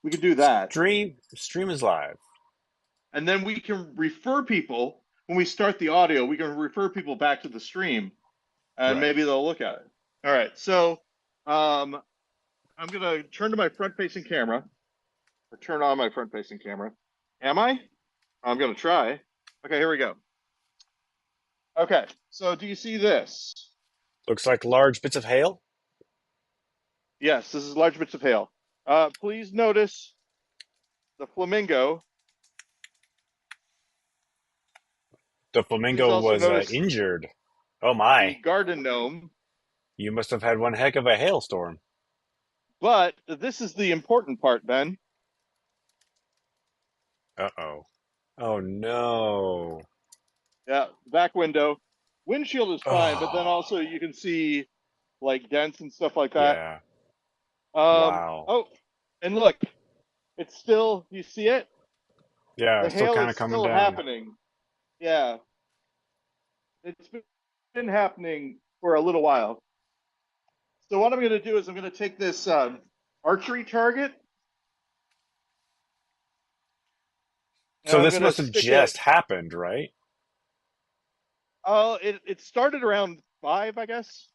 We could do that. Stream is live. And then we can refer people when we start the audio, we can refer people back to the stream and Right. maybe they'll look at it. All right. So um, I'm going to turn to my front facing camera or turn on my front facing camera. Am I? I'm going to try. Okay, here we go. Okay. So do you see this? Looks like large bits of hail. Yes, this is large bits of hail. Please notice the flamingo. The Please flamingo also was notice injured. Oh the my. garden gnome. You must have had one heck of a hailstorm. But this is the important part, Ben. Uh-oh. Oh no. Yeah, back window. Windshield is fine, but then Oh, also you can see like dents and stuff like that. yeah. Um, Wow. oh, and look, it's still, you see it? Yeah, The it's still hail kind is of coming still down. happening. Yeah, it's been happening for a little while. So what I'm going to do is I'm going to take this archery target and So I'm this going to must have stick it. just happened, right? Oh, it started around 5, I guess.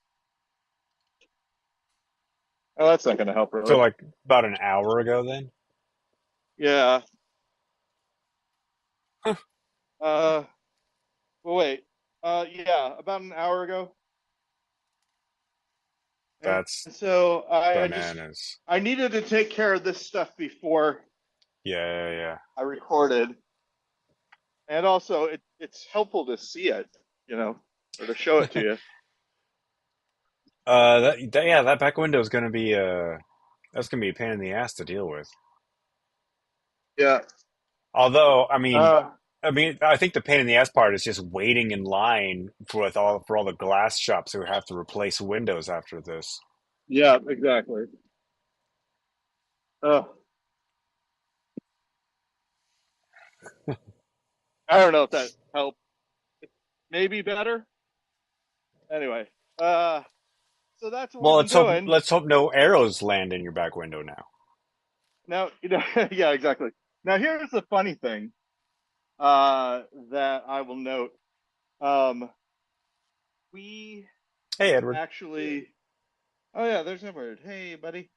Oh, that's not going to help So really. like about an hour ago then? Yeah. Huh. Uh, well, wait. Yeah, about an hour ago. And That's so bananas. I needed to take care of this stuff before Yeah, yeah, yeah. I recorded, and also it's helpful to see it, you know, or to show it to you. Yeah, that back window is gonna be that's gonna be a pain in the ass to deal with. Yeah. Although, Uh, I think the pain in the ass part is just waiting in line for all the glass shops who have to replace windows after this. yeah, exactly. Uh, I don't know if that helped. Maybe better. Anyway, so that's what Well, we've been doing. let's hope no arrows land in your back window now. Now, yeah, exactly. Now here's the funny thing that I will note. Um, we Hey, Edward. actually, oh yeah, there's Edward. Hey, buddy.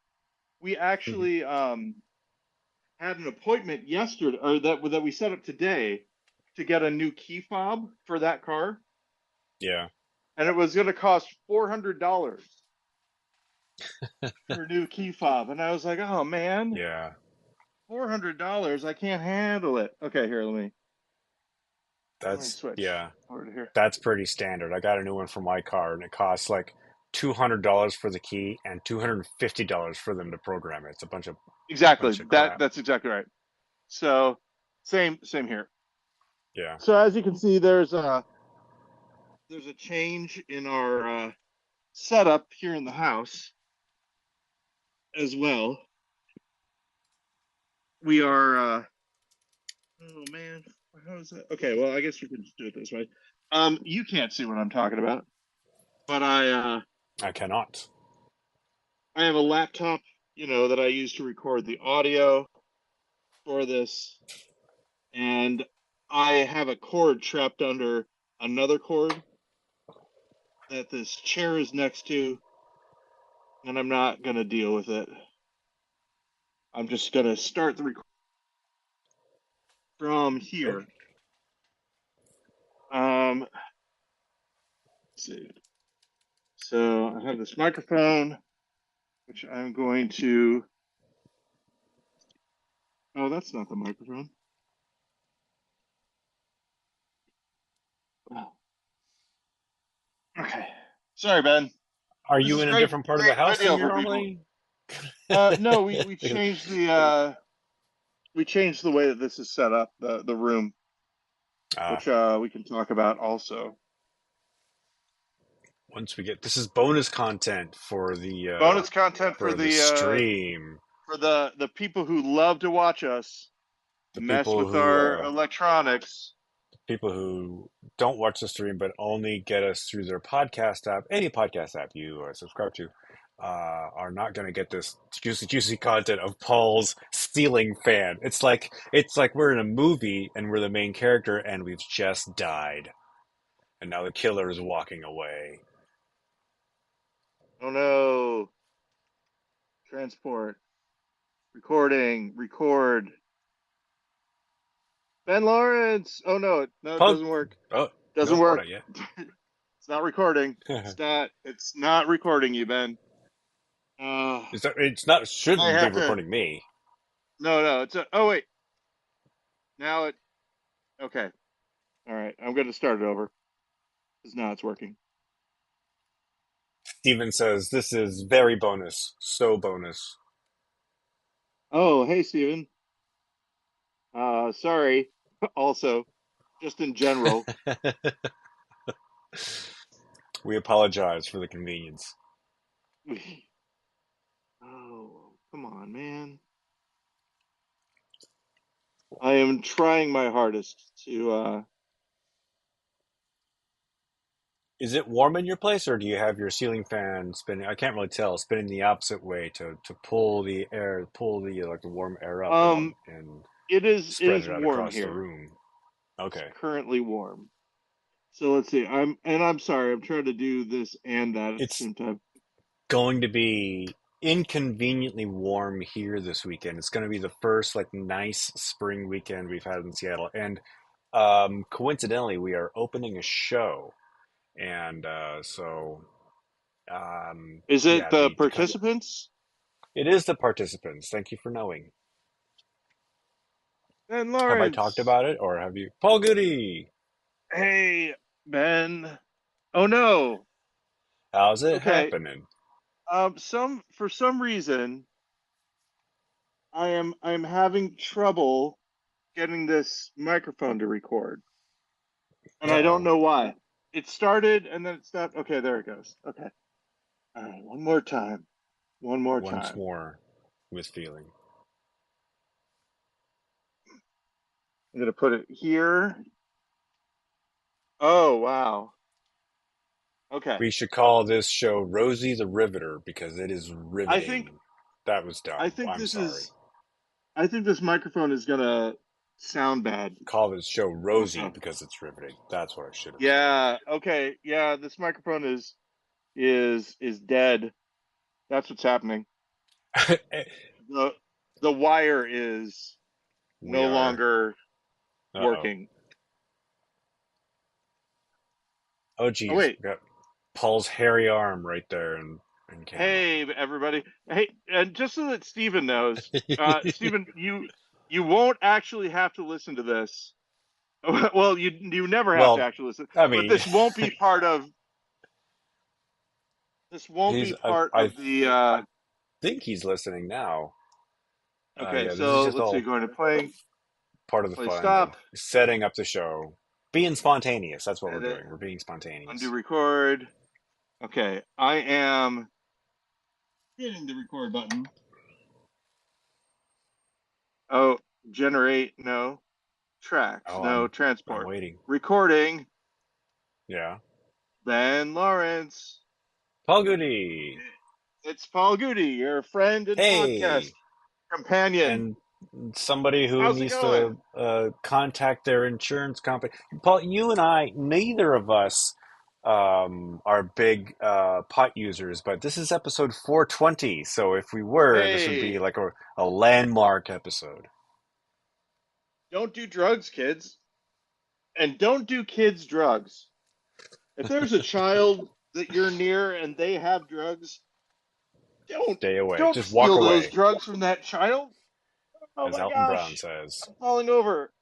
We Mhm. actually had an appointment yesterday, or that we set up today to get a new key fob for that car, Yeah. and it was going to cost $400 for a new key fob, and I was like, oh man, Yeah. $400, I can't handle it. Okay, here, let me switch Yeah. over to here. That's pretty standard. I got a new one for my car, and it costs like $200 for the key and $250 for them to program it. It's a Exactly, bunch of crap. that's exactly right. So same here. Yeah. So as you can see, there's a change in our setup here in the house as well. We are oh man, how is that? Okay, well, I guess we can just do it this way. You can't see what I'm talking about, but I cannot. I have a laptop, that I use to record the audio for this, and I have a cord trapped under another cord that this chair is next to, and I'm not gonna deal with it. I'm just gonna start the record from here. Okay. Let's see. So I have this microphone, which I'm going to. Oh, that's not the microphone. Oh, okay. Sorry, Ben. Are This you is in a great, different part of the great house than video you're for people. normally? No, we changed the way that this is set up, the room, Ah, which we can talk about also. once we get this is bonus content Bonus content for the stream. for the people who love to watch us The mess with our electronics. people who don't watch the stream but only get us through their podcast app, any podcast app you subscribe to. are not going to get this juicy content of Paul's ceiling fan. It's like we're in a movie and we're the main character and we've just died, and now the killer is walking away. Oh no. Transport. Recording. Record. Ben Lawrence. Oh no, no, it Paul, doesn't work. oh Doesn't nope, work. not yet. It's not recording. It's not recording you, Ben. Uh It's not I shouldn't be have to recording me. no, oh wait. Now it okay. All right. I'm gonna start it over. Because now it's working. Steven says this is very bonus, so bonus. Oh, hey Steven. Sorry. Also, just in general. We apologize for the convenience. Oh, come on, man. I am trying my hardest to Is it warm in your place, or do you have your ceiling fan spinning? I can't really tell. Spinning the opposite way to pull the air, pull the like the warm air up um and it spread is it out warm across the here. room. It's Okay, currently warm. So let's see. I'm sorry. I'm trying to do this and that at the it's same time. going to be inconveniently warm here this weekend. It's going to be the first like nice spring weekend we've had in Seattle, and coincidentally, we are opening a show, and Is it yeah, the the participants? it is the participants. Thank you for knowing. Ben Have I talked Lawrence. about it, or have you? Paul Goody, Hey, Ben. Oh no. how's it Okay. happening? Some for some reason I'm having trouble getting this microphone to record, and I don't Uh-oh. know why. It started and then it stopped. Okay, there it goes. Okay. All right, one more time. One more Once time. more with feeling. I'm gonna put it here. Oh wow. Okay. We should call this show Rosie the Riveter because it is I think riveting. That was I dumb. think I'm this sorry. is I think this microphone is gonna sound bad Call this show Rosie also. because it's riveting. That's what I should have said. Yeah, okay. Yeah, this microphone is dead. That's what's happening. The the wire is We no are. longer Uh-oh. working. Oh, Oh geez. wait. We got Paul's hairy arm right there in camera. Hey everybody. Hey, and just so that Steven knows, Steven, you won't actually have to listen to this. Well, you never have to Well, actually listen, I but mean, this won't he's. be part I of the think he's listening now. okay, Yeah, this is so just let's see, all going to part of the play fun of stop, setting up the show, being spontaneous. That's what we're edit, doing. We're being undo spontaneous. record. Okay, I am hitting the record button. Oh, generate, no. Tracks, Oh, no. I'm Transport. waiting. Recording, Yeah, Ben Lawrence. Paul Goody. It's Paul Goody, your friend and podcast Hey, companion. and somebody who How's it needs going? to contact their insurance company. Paul, you and I, neither of us are big pot users, but this is episode 420. So if we were, this would be Hey, like a landmark episode. don't do drugs, kids. And don't do kids drugs. If there's a child that you're near and they have drugs, don't Stay away. don't Just walk steal those away, drugs from that child. Oh as my Elton Brown gosh, says. I'm falling over.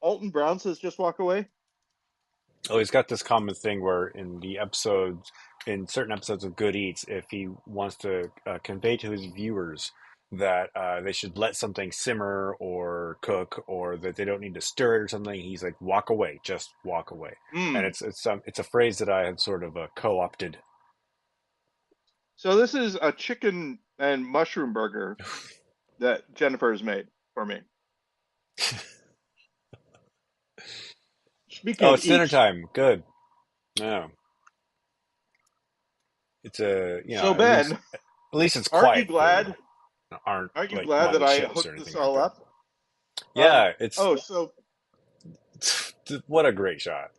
Alton Brown says just walk away. Oh, he's got this common thing where in the episodes, in certain episodes of Good Eats, if he wants to convey to his viewers that they should let something simmer or cook, or that they don't need to stir it or something, he's like, "Walk away, just walk away." And Hmm. it's a phrase that I have sort of co-opted. So this is a chicken and mushroom burger that Jennifer's made for me. Speaking Oh, of it's dinner eats, time. Good. Yeah. It's a, So at least Ben, it's aren't you quiet food. glad? Aren't Aren't you like glad that buying I chips or hooked anything this like all that. up? Yeah, it's Oh, so what a great shot.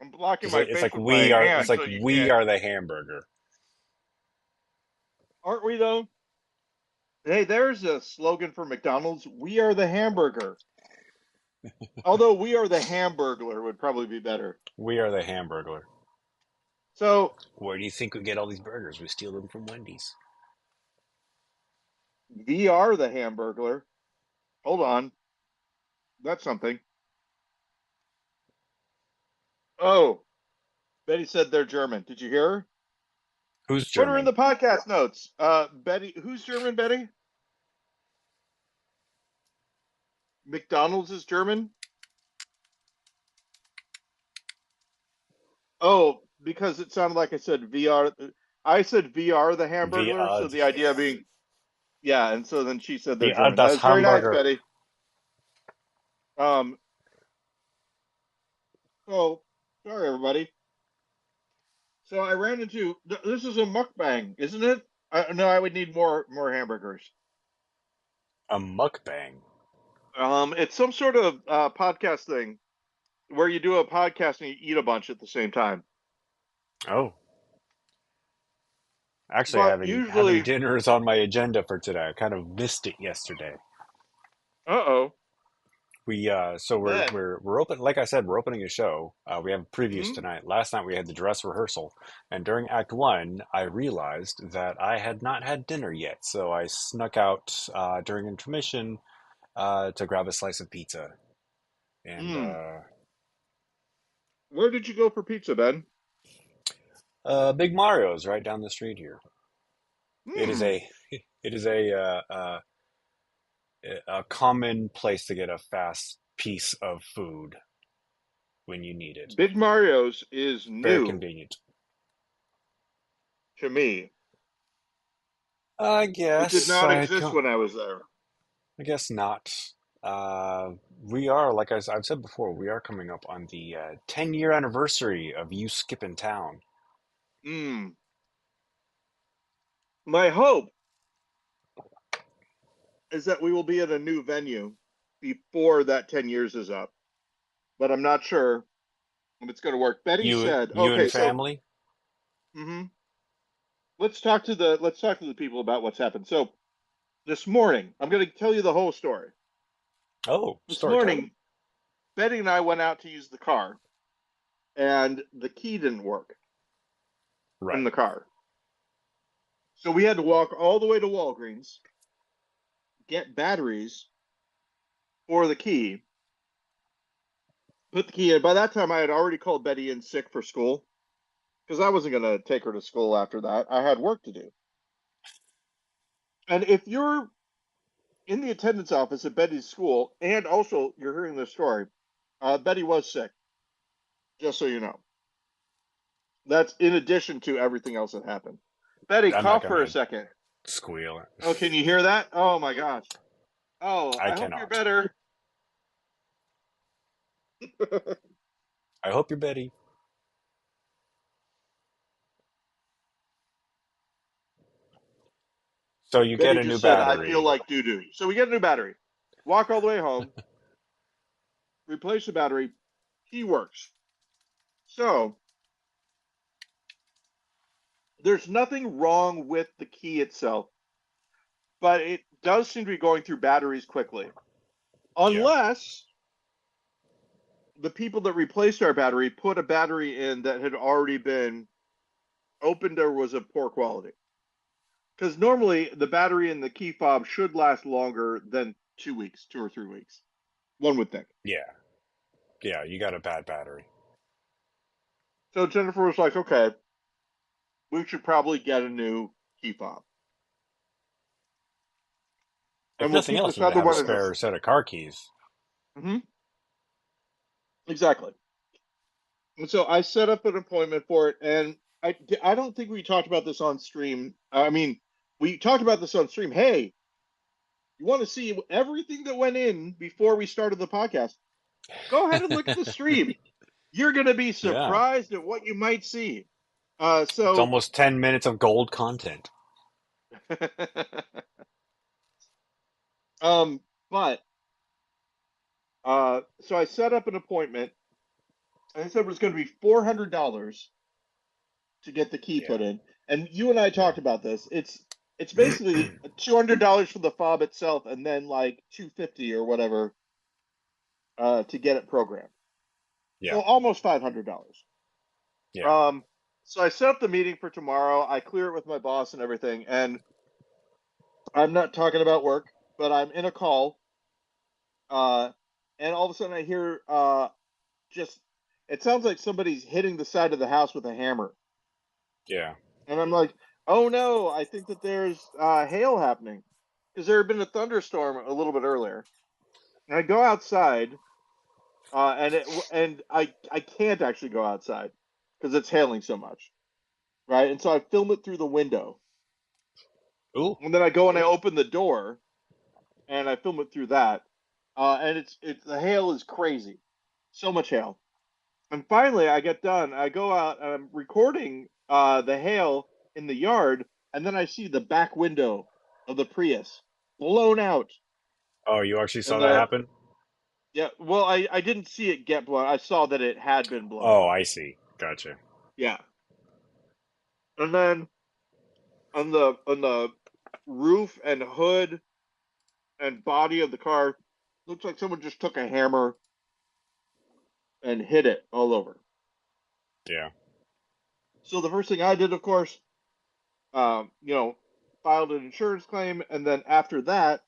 I'm blocking It's my like face with my hand so you we can't. are the hamburger. Aren't we though? Hey, there's a slogan for McDonald's. We are the hamburger. Although we are the hamburglar would probably be better. We are the hamburger. So Where do you think we get all these burgers? We steal them from Wendy's. we are the hamburglar. Hold on. That's something. Oh, Betty said they're German. Did you hear her? Who's Put her in German? the podcast notes. Betty, who's German, Betty? McDonald's is German? Oh, because it sounded like I said VR. I said VR the Wie Hamburglar, so the idea being, yeah, and so then she said they're German. That das was very nice, Hamburger. Betty. Um, oh, sorry, everybody. So I ran into this is a mukbang, isn't it? No, I would need more hamburgers. A mukbang. It's some sort of podcast thing where you do a podcast and you eat a bunch at the same time. Oh, actually, But having usually, dinner is on my agenda for today. I kind of missed it yesterday. uh-oh, We so Ben. we're open. Like I said, we're opening a show. We have previews Hmm? tonight. Last night we had the dress rehearsal, and during Act One, I realized that I had not had dinner yet. So I snuck out during intermission to grab a slice of pizza, and Hmm. Where did you go for pizza, Ben? Big Mario's right down the street here. It is Hmm. a it is a common place to get a fast piece of food when you need it. Big Mario's is Very new convenient. to me. I It did guess not I exist co- when I was there. I guess not. We are, like I've said before, we are coming up on the 10-year anniversary of you skipping town. Hmm. My hope is that we will be at a new venue before that 10 years is up, but I'm not sure if it's going to work. Betty said, You and okay, so family? mhm. Let's talk to the people about what's happened. So this morning, I'm going to tell you the whole story. Oh, This story time. morning, Betty and I went out to use the car, and the key didn't work in Right. the car. So we had to walk all the way to Walgreens, get batteries for the key, put the key in. By that time, I had already called Betty in sick for school because I wasn't going to take her to school after that. I had work to do. And if you're in the attendance office at Betty's school, and also you're hearing this story, Betty was sick, just so you know. That's in addition to everything else that happened. Betty, I'm not cough for a gonna second. squeal. Oh, can you hear that? Oh my gosh. Oh, I I hope you're cannot. better. I hope you're Betty. So you get Betty a new just said, I feel battery. like doo doo. So we get a new battery. Walk all the way home, replace the battery. Key works. So there's nothing wrong with the key itself, but it does seem to be going through batteries quickly. Yeah. Unless the people that replaced our battery put a battery in that had already been opened or was of poor quality. Because normally the battery in the key fob should last longer than 2 weeks, 2 or 3 weeks. One would think. Yeah. Yeah, you got a bad battery. So Jennifer was like, okay, we should probably get a new key fob. If And we'll nothing keep else, this you would other have a one in spare this. set of car keys. Mm-hmm, exactly. And so I set up an appointment for it. And I don't think we talked about this on stream. I mean, we talked about this on stream. Hey, you want to see everything that went in before we started the podcast? Go ahead and look at the stream. You're going to be Yeah. surprised at what you might see. It's So, almost 10 minutes of gold content. um, but so I set up an appointment, and I said it was going to be $400 to get the key put Yeah, in. And you and I talked yeah, about this. It's basically $200 for the fob itself, and then like 250 or whatever to get it programmed. yeah, So almost $500. yeah. Um, so I set up the meeting for tomorrow. I clear it with my boss and everything, and I'm not talking about work, but I'm in a call, uh, and all of a sudden I hear just it sounds like somebody's hitting the side of the house with a hammer, Yeah. and I'm like, oh no, I think that there's hail happening because there had been a thunderstorm a little bit earlier. And I go outside, and I can't actually go outside because it's hailing so much, right? And so I film it through the window, Ooh. and then I go and I open the door and I film it through that, and it's the hail is crazy, so much hail. And finally, I get done. I go out and I'm recording the hail in the yard, and then I see the back window of the Prius blown out. Oh, you actually saw And that the happen? yeah, well, I didn't see it get blown. I saw that it had been blown. Oh, I see. Gotcha. Yeah, and then on the roof and hood and body of the car, looks like someone just took a hammer and hit it all over. Yeah. So the first thing I did, of course, you know, filed an insurance claim, and then after that,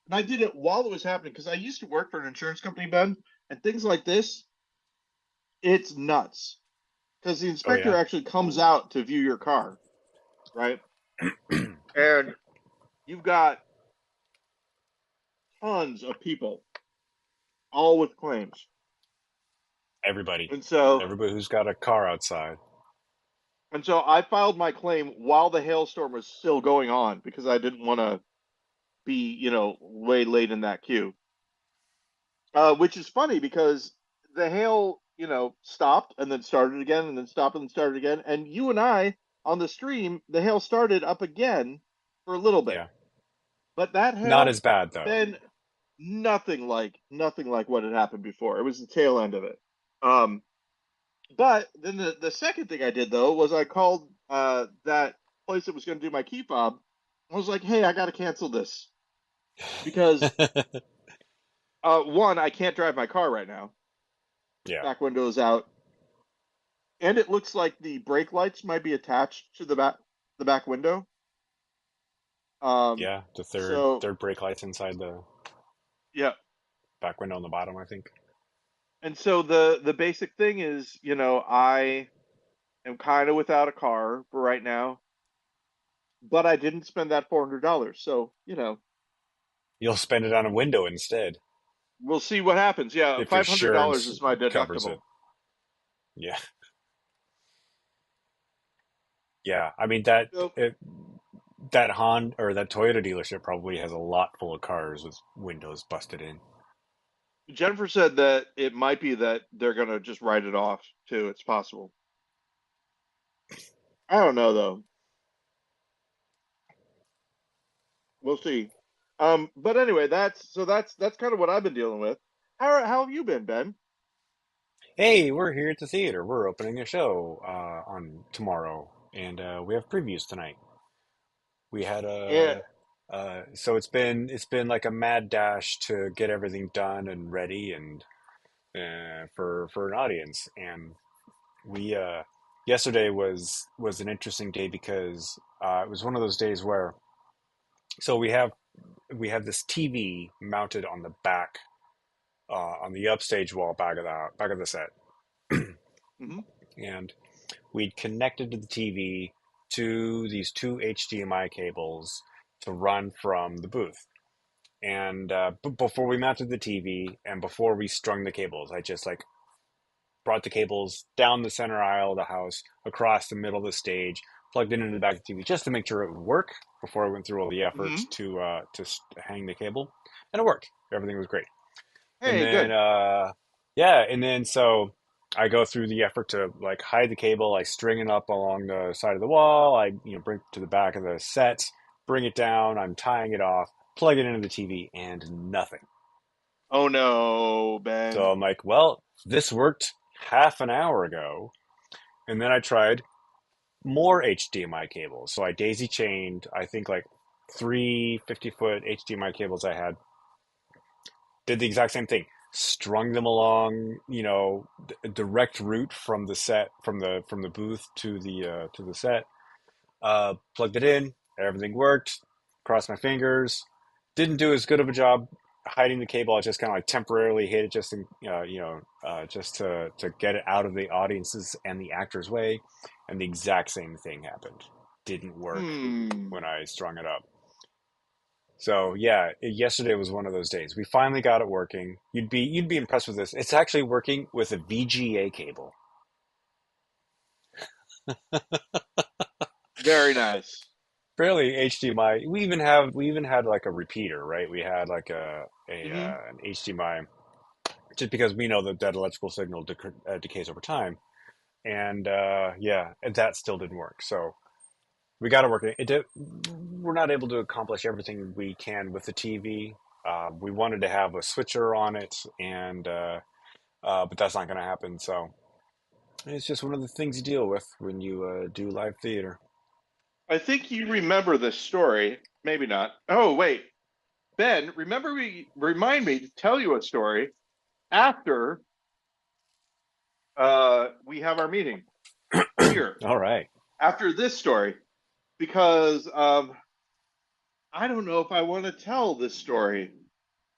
and I did it while it was happening because I used to work for an insurance company, Ben, and things like this, it's nuts because the Oh, inspector yeah. actually comes out to view your car, right? And you've got tons of people, all with claims, Everybody. and so Everybody who's got a car outside. and so I filed my claim while the hailstorm was still going on because I didn't want to be, way late in that queue. Which is funny because the hail, stopped and then started again and then stopped and then started again. And you and I on the stream, the hail started up again for a little bit. Yeah. But that Not hail, as bad, though. been nothing like what had happened before. It was the tail end of it. Um, but then the second thing I did though was I called that place that was going to do my key fob. I was like, hey, I got to cancel this because one, I can't drive my car right now. Yeah. Back windows out, and it looks like the brake lights might be attached to the back window. Um, Yeah. The third so third brake lights inside the yeah, back window on the bottom, I think. and so the basic thing is, I am kind of without a car for right now, but I didn't spend that $400, so You'll spend it on a window instead we'll see what happens. Yeah, if your $500 insurance is my covers it. deductible. Yeah. Yeah. I mean that So that Honda or that Toyota dealership probably has a lot full of cars with windows busted in. Jennifer said that it might be that they're gonna just write it off too. It's possible. I don't know though. We'll see. But anyway, that's kind of what I've been dealing with. How have you been, Ben? Hey, we're here at the theater. We're opening a show on tomorrow, and we have previews tonight. We had Yeah. a so it's been like a mad dash to get everything done and ready and for an audience. And we yesterday was an interesting day because it was one of those days where so we have this TV mounted on the back on the upstage wall back of the set, Hmm. and we'd connected to the TV to these two HDMI cables to run from the booth. And before we mounted the TV and before we strung the cables, I just like brought the cables down the center aisle of the house, across the middle of the stage, plugged it into the back of the TV just to make sure it would work before I went through all the effort Hmm. to hang the cable, and it worked. Everything was great. And Hey, then good. yeah, and then so I go through the effort to like hide the cable. I string it up along the side of the wall. I bring it to the back of the set, bring it down. I'm tying it off, plug it into the TV, and nothing. Oh no, So Ben. I'm like, well, this worked half an hour ago, and then I tried more HDMI cables. So I daisy chained, I think like three 50-foot HDMI cables I had, did the exact same thing. Strung them along, direct route from the set, from the booth to the set. Plugged it in, everything worked. Crossed my fingers. Didn't do as good of a job hiding the cable. I just kind of like temporarily hit it just to get it out of the audience's and the actor's way. And the exact same thing happened. Didn't work Hmm. when I strung it up. So yeah, yesterday was one of those days. We finally got it working. You'd be impressed with this. It's actually working with a VGA cable. Very nice. Barely HDMI. We even had like a repeater, right? We had like Hmm. an HDMI just because we know that electrical signal decays over time, and yeah, and that still didn't work. So we got it working. We're not able to accomplish everything we can with the TV. We wanted to have a switcher on it, and but that's not going to happen. So it's just one of the things you deal with when you do live theater. I think you remember this story. Maybe not. Oh, wait. Ben, remind me to tell you a story after we have our meeting here. All right. After this story, because I don't know if I want to tell this story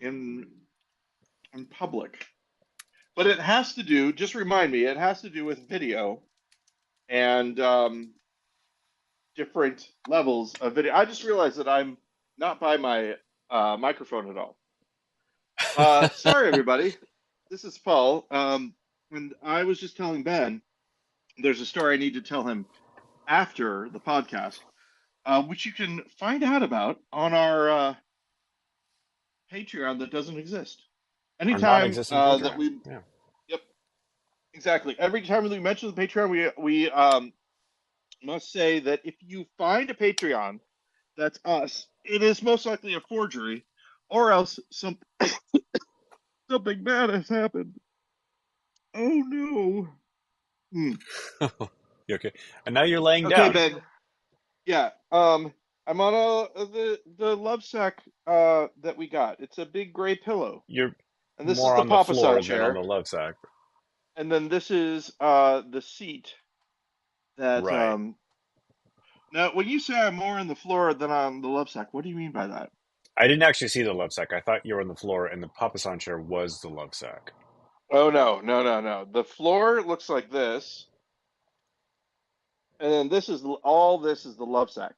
in in public. But it has to do, just remind me, it has to do with video and different levels of video. I just realized that I'm not by my microphone at all. Sorry, everybody. This is Paul. And I was just telling Ben there's a story I need to tell him after the podcast, which you can find out about on our Patreon that doesn't exist. Our Anytime non-existent that Patreon. we, Yeah. yep, exactly. Every time that we mention the Patreon, we must say that if you find a Patreon that's us, it is most likely a forgery, or else something bad has happened. Oh no. Hmm. You okay? And now you're laying Okay, down. Ben. Yeah. I'm on the love sack that we got. It's a big gray pillow, You're and this is more the on the papasan floor than on chair, the love sack. and then this is the seat that Right. Now, when you say I'm more on the floor than on the love sack, what do you mean by that? I didn't actually see the love sack. I thought you were on the floor and the papasan chair was the love sack. Oh no, no, no, no. The floor looks like this, and then this is all this is the love sack.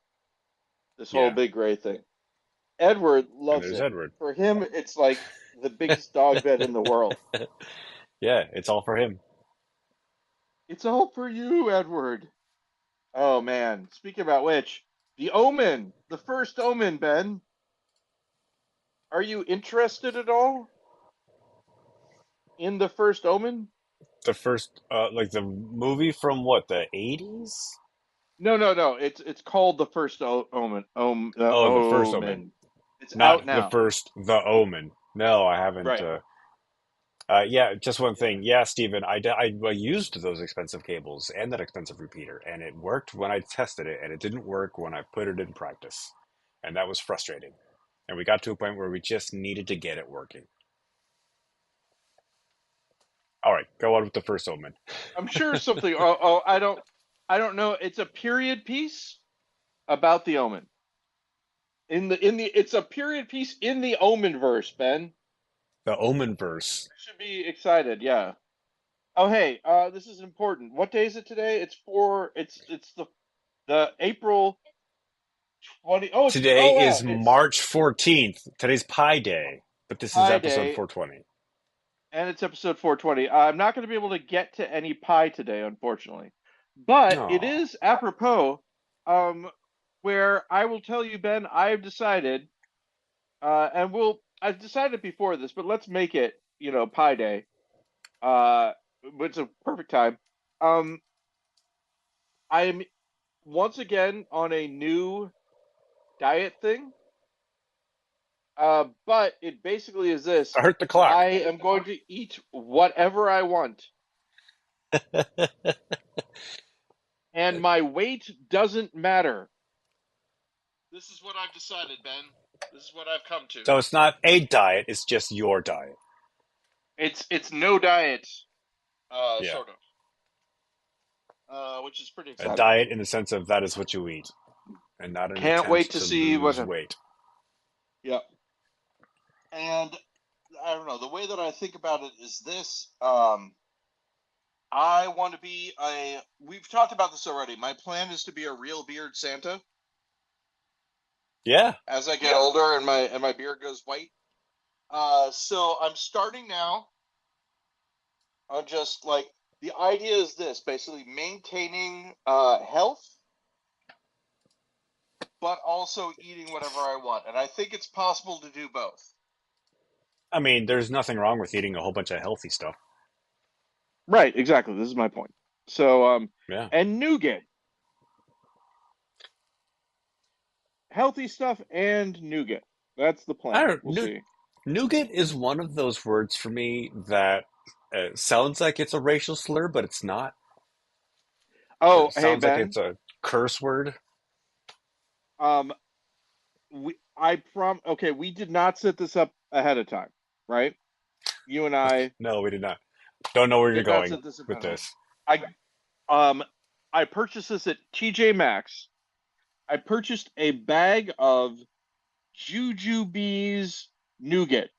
This whole Yeah. big gray thing. Edward And loves there's it. Edward. For him, it's like the biggest dog bed in the world. Yeah, it's all for him. It's all for you, Edward. Oh man. Speaking about which, the Omen, the first Omen, Ben. Are you interested at all in the first Omen? The first, like the movie from what, the 80s? No, no, no. It's called the first Omen. Oh, the first Omen. Omen. It's out Not the now. first, the Omen. No, I haven't. Right. Yeah, just one Yeah. thing. Yeah, Stephen, I used those expensive cables and that expensive repeater, and it worked when I tested it, and it didn't work when I put it in practice. And that was frustrating. And we got to a point where we just needed to get it working. All right, go on with the first Omen. I'm sure something. Oh, I don't know. It's a period piece about the Omen. It's a period piece in the Omen verse, Ben. The Omen verse. You should be excited. Yeah. Oh, hey, this is important. What day is it today? It's the April 20. Oh, Today oh wow, is it's March 14th. Today's Pi Day, but this is Pi episode Day, 420. and it's episode 420. I'm not going to be able to get to any pie today, unfortunately, but it Oh, is apropos, um, where I will tell you, Ben, I've decided, I've decided before this, but let's make it, Pi Day. Uh, it's a perfect time. Um, I'm once again on a new diet thing. But it basically is this. I hurt the clock. I am going to eat whatever I want, and my weight doesn't matter. This is what I've decided, Ben. This is what I've come to. So it's not a diet; it's just your diet. It's no diet, Yeah, sort of, which is pretty a exciting. diet in the sense of that is what you eat, and not an Can't wait attempt to to see what. lose weight. Yeah, and I don't know. The way that I think about it is this. I want to be a. We've talked about this already. My plan is to be a real beard Santa Yeah. as I get older and my beard goes white. So I'm starting now on just like the idea is this basically maintaining health, but also eating whatever I want, and I think it's possible to do both. I mean, there's nothing wrong with eating a whole bunch of healthy stuff. Right, exactly. This is my point. So Yeah. and nougat, healthy stuff and nougat. That's the I plan. don't. We'll see. Nougat is one of those words for me that sounds like it's a racial slur, but it's not. Oh, It hey sounds like Ben. it's a curse word. Um, okay, we did not set this up ahead of time, right? You and I No, we did not. Don't know where you're did not going set this up with ahead of time. this. I I purchased this at TJ Maxx. I purchased a bag of Jujubes nougat.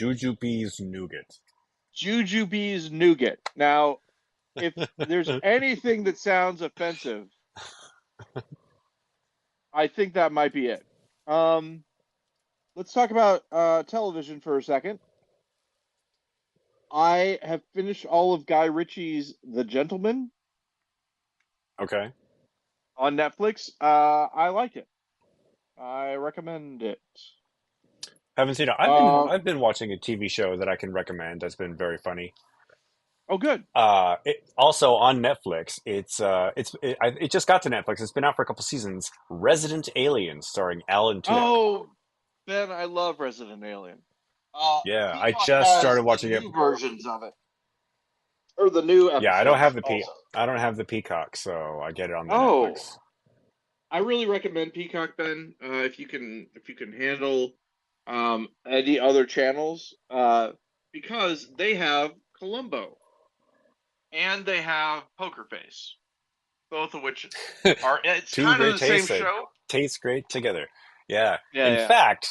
Jujubes nougat. Jujubes nougat. Now, if there's anything that sounds offensive, I think that might be it. Um, let's talk about television for a second. I have finished all of Guy Ritchie's The Gentleman Okay. on Netflix. I like it. I recommend it. Haven't seen it. Uh, I've been watching a TV show that I can recommend that's been very funny. oh, good. Also on Netflix. It just got to Netflix. It's been out for a couple seasons. Resident Alien, starring Alan Tudyk. Oh, Ben, I love Resident Alien. Yeah, I Peacock just has started the watching it. new versions of it, or the new Yeah, I don't have episodes the also. I don't have the Peacock, so I get it on the Oh, Netflix. I really recommend Peacock, Ben. If you can handle any other channels, because they have Columbo and they have Poker Face, both of which are it's Two kind of great the same tastes that show. taste great together. Yeah. Yeah, In yeah, fact,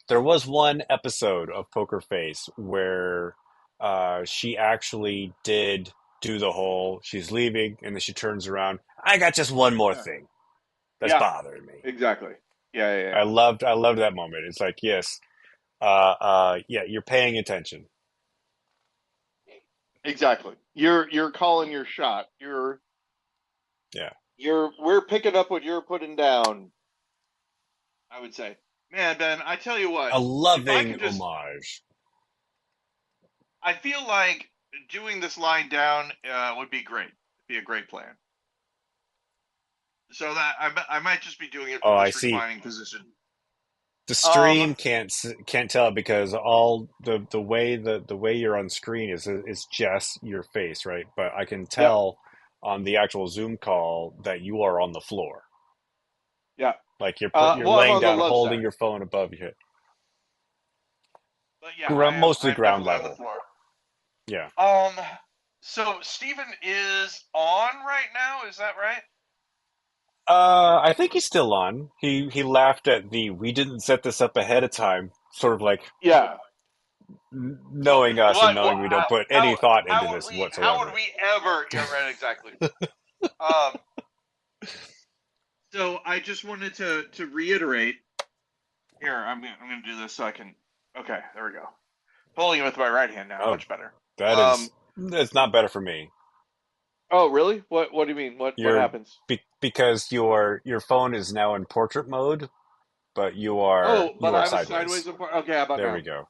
there was one episode of Poker Face where she actually did do the whole she's leaving and then she turns around. I got just one more yeah, thing that's yeah, bothering me. exactly. Yeah, yeah, yeah. I loved that moment. It's like, yes, yeah, you're paying attention. Exactly. You're calling your shot. Yeah. We're picking up what you're putting down. I would say, man, Ben. I tell you what, A if I loving could just, homage. I feel like doing this lying down would be great. Be a great plan. So that I might just be doing it Oh, from I this see. reclining position. The Um, stream can't tell because all the way you're on screen is just your face, right? But I can yeah, tell on the actual Zoom call that you are on the floor, yeah. like you're Well, I'm laying on the down, love holding side, your phone above your head, but yeah, I am. mostly I'm ground definitely on the level. floor. Yeah. Um, so Steven is on right now. Is that right? I think he's still on. He laughed at the we didn't set this up ahead of time, sort of like Yeah. knowing us and What knowing we don't put any thought into how would this we whatsoever. ever? Yeah, right. Exactly. Um. So I just wanted to reiterate. Here, I'm gonna do this so I can. Okay, there we go. Holding it with my right hand now, Oh, much better. that Um. is that's not better for me. Oh, really? What do you mean? What You're happens? because your phone is now in portrait mode, but Oh, but you are I was sideways. sideways apart. Okay, how about There we now? go.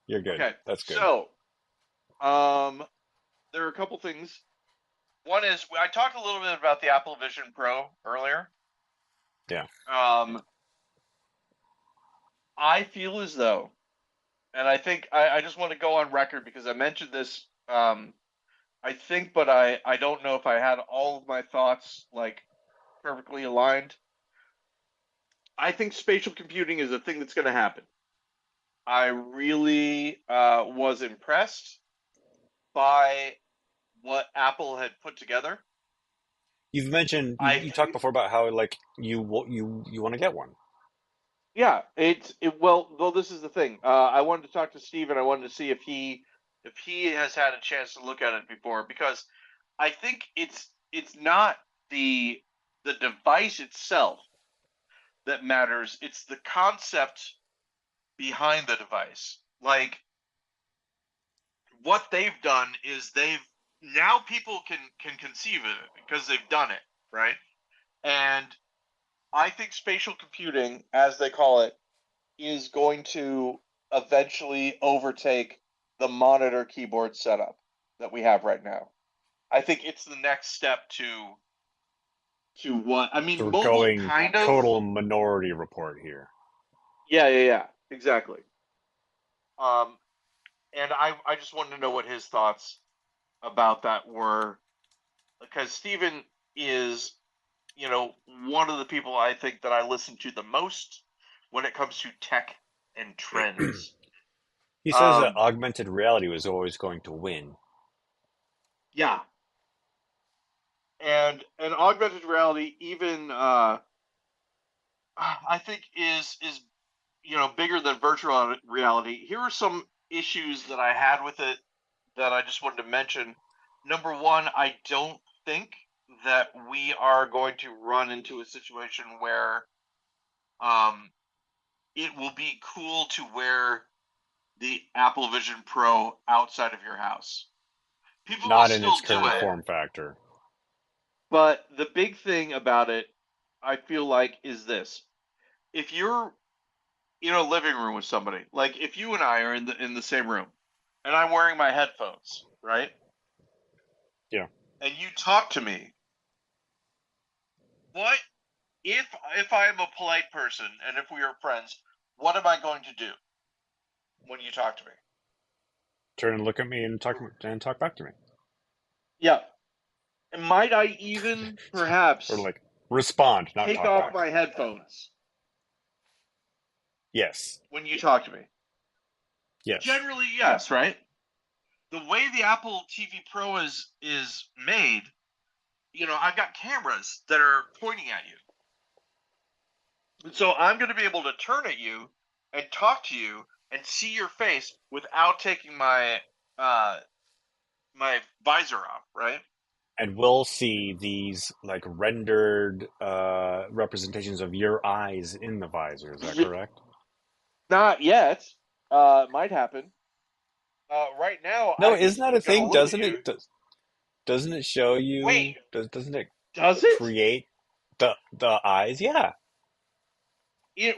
You're good. Okay, That's good. so Um, there are a couple things. One is I talked a little bit about the Apple Vision Pro earlier. Yeah. Um, I feel as though, and I think I just want to go on record because I mentioned this. I think, but I don't know if I had all of my thoughts like perfectly aligned. I think spatial computing is a thing that's going to happen. I really was impressed by what Apple had put together. You've mentioned I you talked think, before about how like you want to get one. yeah, well, though this is the thing. I wanted to talk to Steve and I wanted to see if he has had a chance to look at it before because I think it's not the device itself that matters. It's the concept behind the device. Like what they've done is they've now people can conceive of it because they've done it, right? And I think spatial computing, as they call it, is going to eventually overtake the monitor keyboard setup that we have right now. I think it's the next step to what I So mean. we're Mobile going kind of, total minority report here. yeah, exactly. Um, and I just wanted to know what his thoughts about that were because Steven is, one of the people I think that I listen to the most when it comes to tech and trends. He says that Um, augmented reality was always going to win. yeah, and augmented reality even I think is bigger than virtual reality. Here are some issues that I had with it that I just wanted to mention. Number one, I don't think that we are going to run into a situation where um, it will be cool to wear the Apple Vision Pro outside of your house. People will Not in its still do current it, form factor. but the big thing about it, I feel like, is this: if you're in a living room with somebody, like if you and I are in the same room, and I'm wearing my headphones, right, Yeah. and you talk to me, what if I am a polite person and if we are friends, what am I going to do when you talk to me? Turn and look at me and talk back to me. Yeah, might I even Or perhaps like respond, not take talk off back. my headphones Yes. when you talk to me? Yes. Generally, yes, right? The way the Apple TV Pro is made, I've got cameras that are pointing at you. And so I'm going to be able to turn at you and talk to you and see your face without taking uh my visor off, right? And we'll see these like rendered representations of your eyes in the visor. Is that correct? Not yet. Might happen. Right now No, I isn't just that a gonna thing? look at Doesn't you. it? Doesn't it show Wait, you? Doesn't it does it? create the eyes? Yeah.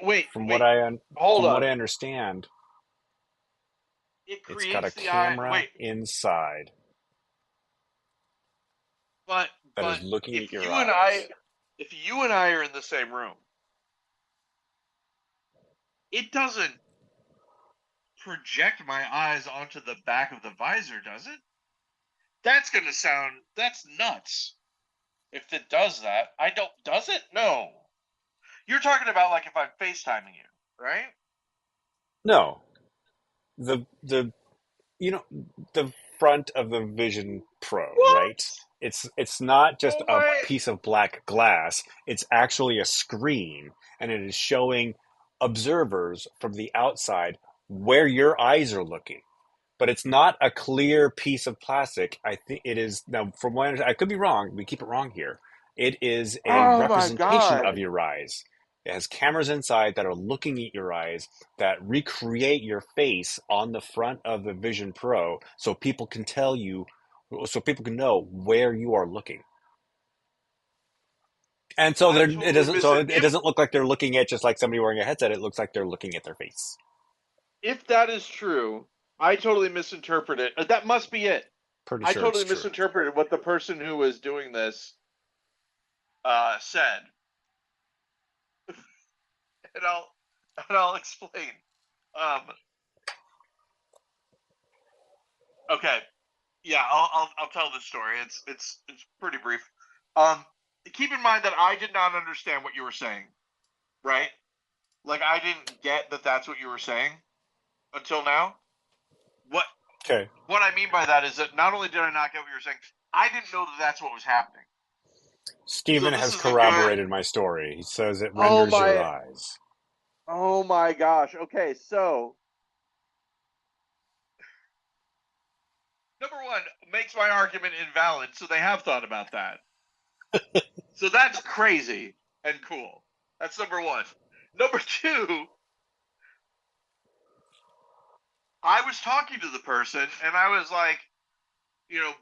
Wait, From what wait. Hold from what on. I understand, It it's got a creates the eye. camera Wait, inside but that but is looking at if your you and I eyes. if you and I are in the same room, it doesn't project my eyes onto the back of the visor, does it? That's nuts. If it does that, I don't does it? No. You're talking about like if I'm FaceTiming you, right? No, the you know the front of the Vision Pro, right? What? It's not just Oh a my piece of black glass. It's actually a screen, and it is showing observers from the outside where your eyes are looking. But it's not a clear piece of plastic. I think it is now. From what I could be wrong. We keep it wrong here. It is a Oh my representation of god. your eyes. It has cameras inside that are looking at your eyes that recreate your face on the front of the Vision Pro, so people can know where you are looking. And so I it totally doesn't. miss So it. it doesn't look like they're looking at just like somebody wearing a headset. It looks like they're looking at their face. If that is true, I totally misinterpreted. That must be it. Pretty I sure it's totally true. misinterpreted what the person who was doing this said, and I'll explain. Um, okay, yeah, I'll tell this story. It's pretty brief. Um, Keep in mind that I did not understand what you were saying, right? Like I didn't get that that's what you were saying until now. What Okay. what I mean by that is that not only did I not get what you were saying, I didn't know that that's what was happening. So Steven this has is a good. corroborated my story. He says it Oh renders your my eyes. oh my gosh. Okay, so number one makes my argument invalid, so they have thought about that. So that's crazy and cool. That's number one. Number two, I was talking to the person and I was like, you know,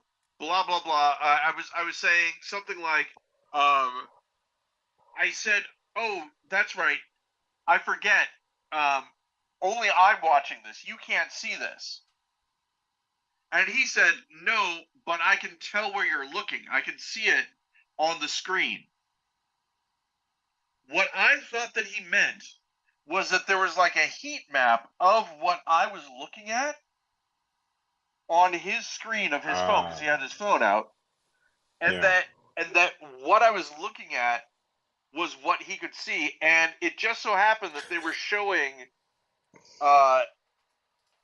blah blah blah. I was saying something like, I said, oh, that's right. I forget. Um, Only I'm watching this. You can't see this. And he said, no, but I can tell where you're looking. I can see it on the screen. What I thought that he meant was that there was like a heat map of what I was looking at on his screen of his phone because Ah, he had his phone out, and yeah. that what I was looking at was what he could see, and it just so happened that they were showing uh,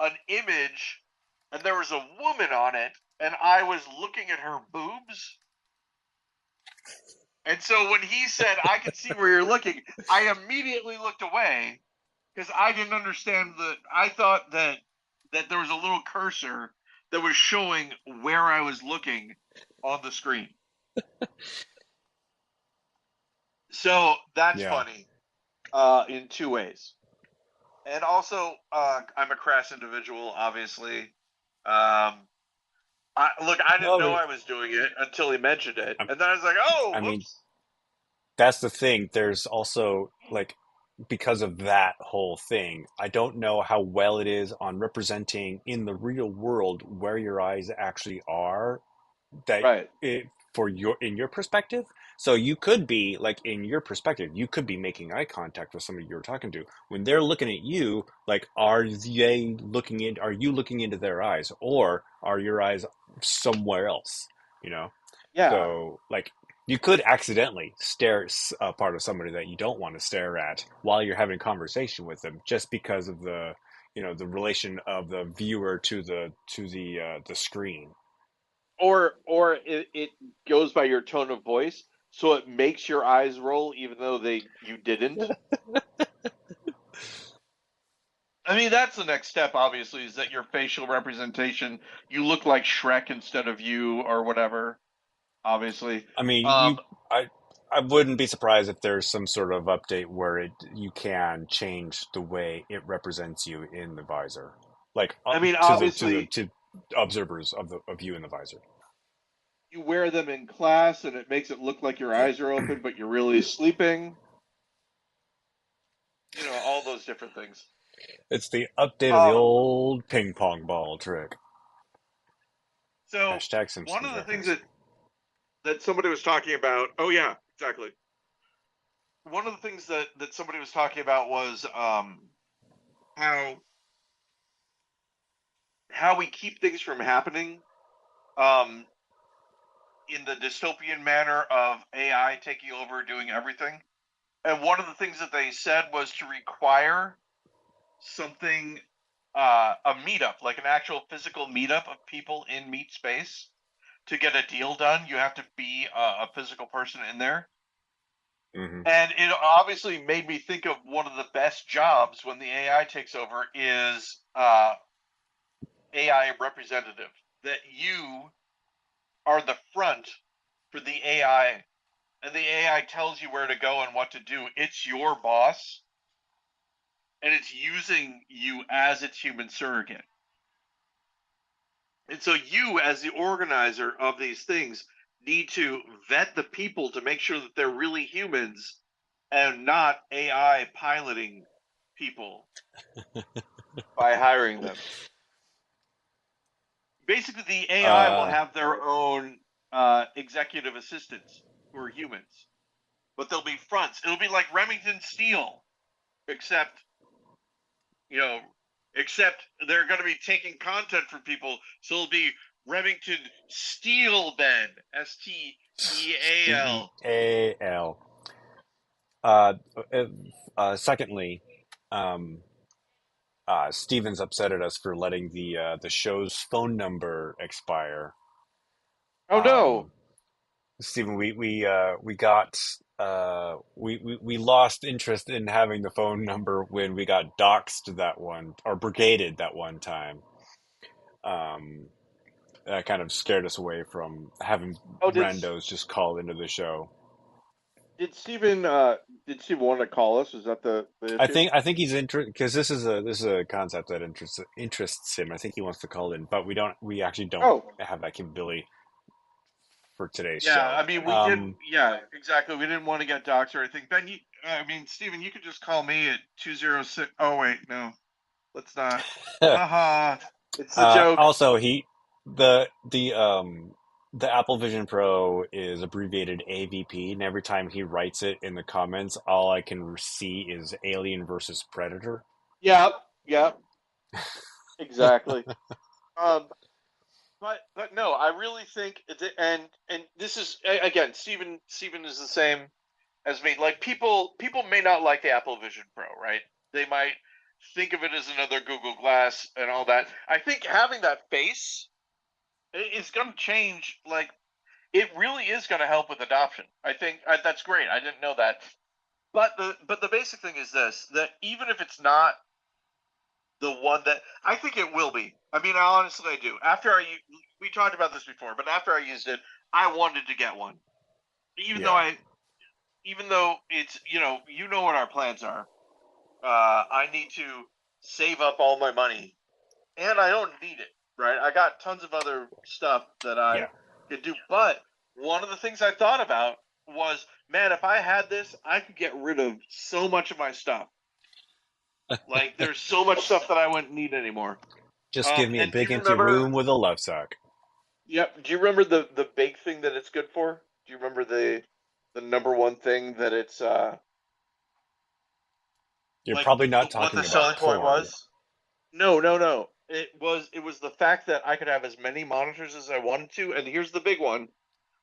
an image, and there was a woman on it, and I was looking at her boobs. And so when he said, I can see where you're looking, I immediately looked away because I didn't understand I thought that there was a little cursor that was showing where I was looking on the screen. So that's Yeah. funny in two ways. And also, I'm a crass individual, obviously. Look, I didn't Well, know I was doing it until he mentioned it, I, and then I was like, "Oh, I mean, whoops!" that's the thing. There's also like because of that whole thing, I don't know how well it is on representing in the real world where your eyes actually are that Right? it for your in your perspective. So you could be like in your perspective, you could be making eye contact with somebody you're talking to. When they're looking at you, like are you looking into their eyes or are your eyes somewhere else, you know? Yeah. So like you could accidentally stare at a part of somebody that you don't want to stare at while you're having a conversation with them just because of the the relation of the viewer to the screen. Or it goes by your tone of voice, so it makes your eyes roll, even though you didn't. I mean, that's the next step. Obviously, is that your facial representation, you look like Shrek instead of you, or whatever. Obviously, I mean, um, I wouldn't be surprised if there's some sort of update where you can change the way it represents you in the visor, like I mean, to obviously, observers of you in the visor. you wear them in class, and it makes it look like your eyes are open, but you're really sleeping. All those different things. It's the update of the Um, old ping pong ball trick. so Hashtag one Simpsons of the things reference. that somebody was talking about. Oh yeah, exactly. One of the things that somebody was talking about was how we keep things from happening um, in the dystopian manner of AI taking over, doing everything. And one of the things that they said was to require something, a meetup, like an actual physical meetup of people in meet space to get a deal done. You have to be a physical person in there. Hmm. And it obviously made me think of one of the best jobs when the AI takes over is AI representative. That you are the front for the AI, and the AI tells you where to go and what to do. It's your boss, and it's using you as its human surrogate. And so you, as the organizer of these things, need to vet the people to make sure that they're really humans and not AI piloting people by hiring them. Basically, the AI will Uh, have their own executive assistants who are humans, but they'll be fronts. It'll be like Remington Steele, except you know, except they're going to be taking content from people, so it'll be Remington Steelben, Steal. Steal. Uh, uh, Secondly, um, Steven's upset at us for letting the show's phone number expire. Oh no! Um, Steven, we got we lost interest in having the phone number when we got doxxed that one or brigaded that one time. Um, that kind of scared us away from having Oh, randos just call into the show. did Steven did Steven want to call us? Is that the issue? I think he's interested because this is a concept that interests him. I think he wants to call in, but we actually don't Oh, have that capability for today's yeah. show. I mean, we did. Yeah, exactly. We didn't want to get doxxed or anything. Ben, I mean, Steven, you could just call me at 206. Oh wait, no, let's not. Haha, it's the joke. Also, the Apple Vision Pro is abbreviated AVP, and every time he writes it in the comments, all I can see is Alien versus Predator. Yep, yep, exactly. Um, but no, I really think and this is again, Steven is the same as me. Like people may not like the Apple Vision Pro, right? They might think of it as another Google Glass and all that. I think having that face is going to change. Like it really is going to help with adoption. I think that's great. I didn't know that. But the basic thing is this: that even if it's not the one that I think it will be. I mean, I do. We talked about this before, but after I used it, I wanted to get one. Even though Yeah, I, even though it's you know what our plans are. I need to save up all my money, and I don't need it. Right? I got tons of other stuff that I yeah. could do. But one of the things I thought about was, man, if I had this, I could get rid of so much of my stuff. Like, there's so much stuff that I wouldn't need anymore. Just give me a And do big you empty remember? room with a love sock. Yep. Do you remember the big thing that it's good for? Do you remember the number one thing that it's You're like probably not what the talking about selling point porn. was? No, no, no. It was the fact that I could have as many monitors as I wanted to, and here's the big one.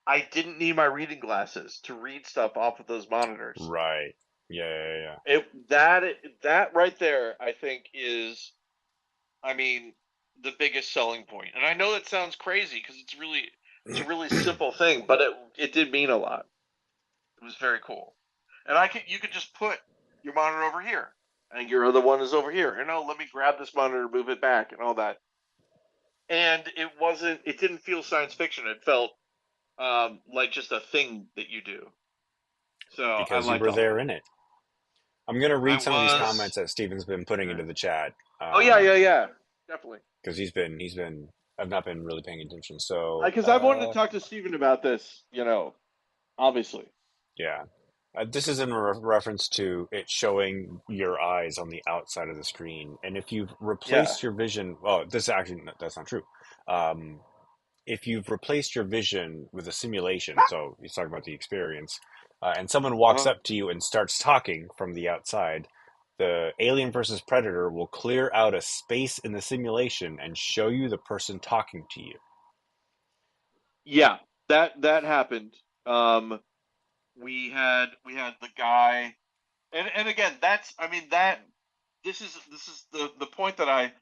I didn't need my reading glasses to read stuff off of those monitors. Right. Yeah. That right there, I think is, I mean, the biggest selling point. And I know that sounds crazy because it's a really Yeah. simple thing, but it did mean a lot. It was very cool. And you could just put your monitor over here, and your other one is over here. And oh, let me grab this monitor, move it back, and all that. And it didn't feel science fiction. It felt like just a thing that you do. So I Because you liked were all there that. in it. I'm going to I read some of these comments was. that Steven's been putting into the chat. Oh yeah, yeah, yeah, definitely. Because I've not been really paying attention. So, Because I've wanted to talk to Steven about this, obviously. yeah. This is in reference to it showing your eyes on the outside of the screen. And if you've Yeah. replaced your vision, oh, this actually, that's not true. Um, if you've replaced your vision with a simulation, so he's talking about the experience, and someone walks Uh-huh. up to you and starts talking from the outside, the Alien versus Predator will clear out a space in the simulation and show you the person talking to you. Yeah, that happened. Um, we had the guy, and again, that's I mean that this is the point that I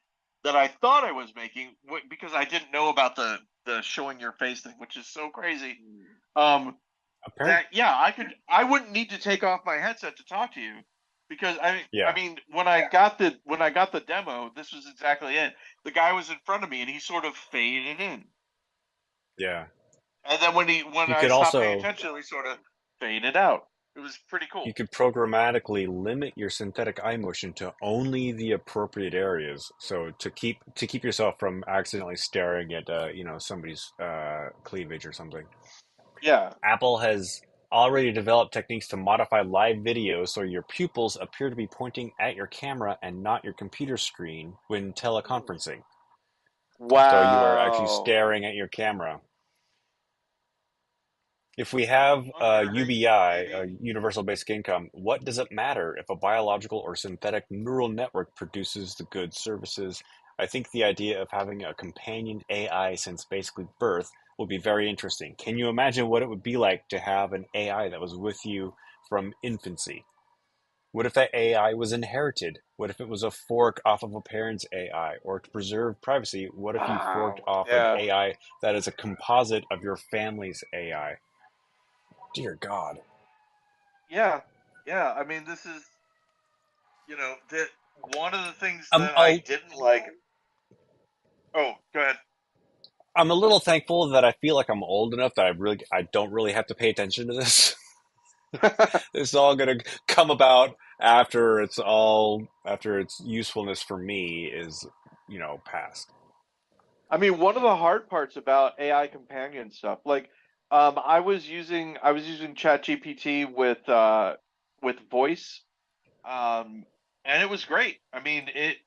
thought I was making because I didn't know about the showing your face thing, which is so crazy. Um, Apparently, that yeah, I wouldn't need to take off my headset to talk to you because I yeah, mean when I got the demo, this was exactly it. The guy was in front of me and he sort of faded in. yeah. And then when You I could stopped paying also attention, we sort of faded out. It was pretty you cool. could programmatically limit your synthetic eye motion to only the appropriate areas. So to keep yourself from accidentally staring at somebody's cleavage or something. Yeah. Apple has already developed techniques to modify live video so your pupils appear to be pointing at your camera and not your computer screen when teleconferencing. So you are actually Wow. staring at your camera. If we have Wondering, UBI, maybe. universal basic income, what does it matter if a biological or synthetic neural network produces the goods, services? I think the idea of having a companion AI since basically birth will be very interesting. Can you imagine what it would be like to have an AI that was with you from infancy? What if that AI was inherited? What if it was a fork off of a parent's AI? Or to preserve privacy, what if you forked Wow. off an Yeah. AI that is a composite of your family's AI? Dear God. Yeah. Yeah. I mean, this is, that one of the things I'm that I a, didn't like. Oh, go ahead. I'm a little thankful that I feel like I'm old enough that I don't really have to pay attention to this. It's all gonna come about after its usefulness for me is, past. I mean, one of the hard parts about AI companion stuff, like, I was using ChatGPT with voice, um, and it was great. I mean, it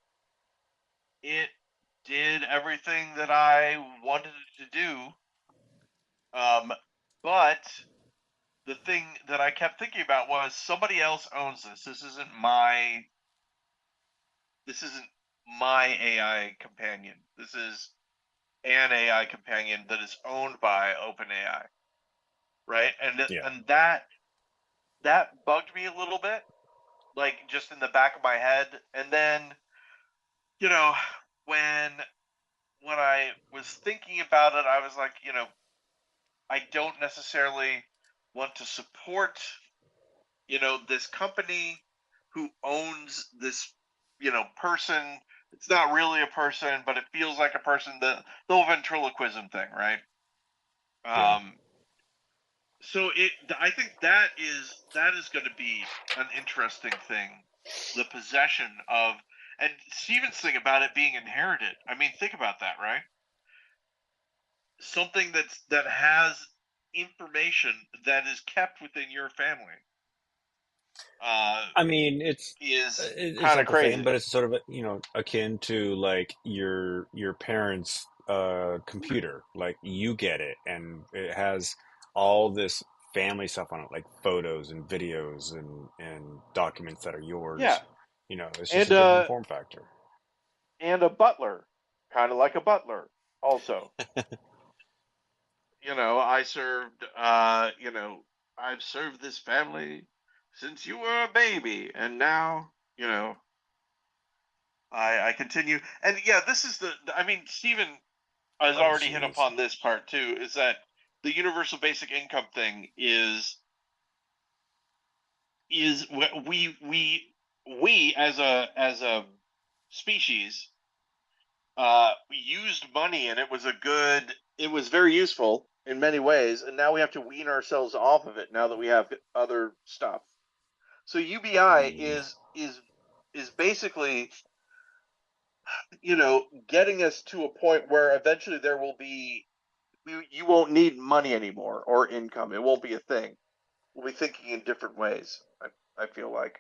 did everything that I wanted it to do. But the thing that I kept thinking about was somebody else owns this. This isn't my AI companion. This is an AI companion that is owned by OpenAI, right? Yeah. And that bugged me a little bit, like just in the back of my head. And then, you know, when I was thinking about it, I was like, I don't necessarily want to support, this company who owns this, person. It's not really a person, but it feels like a person. The whole ventriloquism thing, right? Yeah. Um, so I think that is going to be an interesting thing, the possession of, and Steven's thing about it being inherited. I mean, think about that, right? Something that has information that is kept within your family, uh, I mean, is it's kind of not the same, crazy. but it's sort of akin to like your parents' computer. Like you get it, and it has all this family stuff on it, like photos and videos and documents that are Yeah, yours. It's just and a different form factor. a butler, kind of like a butler, also. I served. I've served this family since you were a baby, and now, I continue. And yeah, this is I mean, Stephen has Oh, already hit jeez. upon this part too. Is that the universal basic income thing is we as a species used money, and it was very useful in many ways, and now we have to wean ourselves off of it now that we have other stuff. So UBI Yeah. is basically, getting us to a point where eventually there will be you won't need money anymore or income. It won't be a thing. We'll be thinking in different ways. I feel like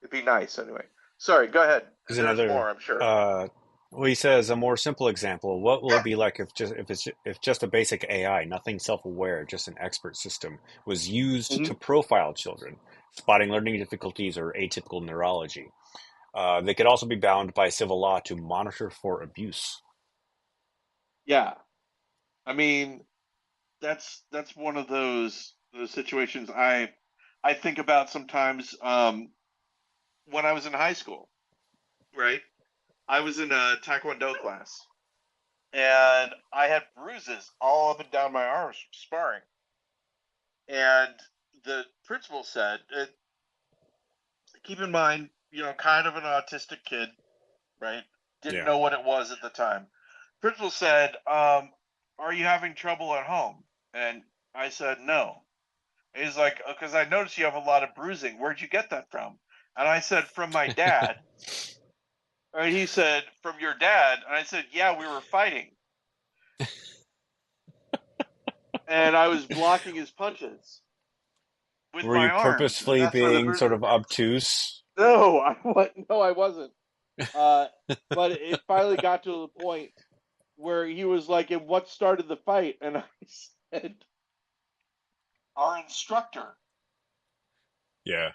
it'd be nice anyway. Sorry, go ahead. Here's There's another. more, I'm sure. Uh, well, he says a more simple example. What will it be like if just a basic AI, nothing self-aware, just an expert system, was used to Hmm. profile children, spotting learning difficulties or atypical neurology? They could also be bound by civil law to monitor for abuse. Yeah, I mean, that's one of those situations I think about sometimes. When I was in high school, right? I was in a taekwondo class, and I had bruises all up and down my arms from sparring. And the principal said, keep in mind, kind of an autistic kid, right? Didn't Yeah. know what it was at the time. Principal said, "Are you having trouble at home?" And I said, "No." And he's like, "Because I noticed you have a lot of bruising. Where'd you get that from?" And I said, "From my dad." And he said, "From your dad?" And I said, "Yeah, we were fighting." And I was blocking his punches with Were my you arms, and purposefully that's where the being bruises sort of came. obtuse? No, no, I wasn't. Uh, but it finally got to the point. where he was like, "And what started the fight?" And I said, "Our instructor." Yeah.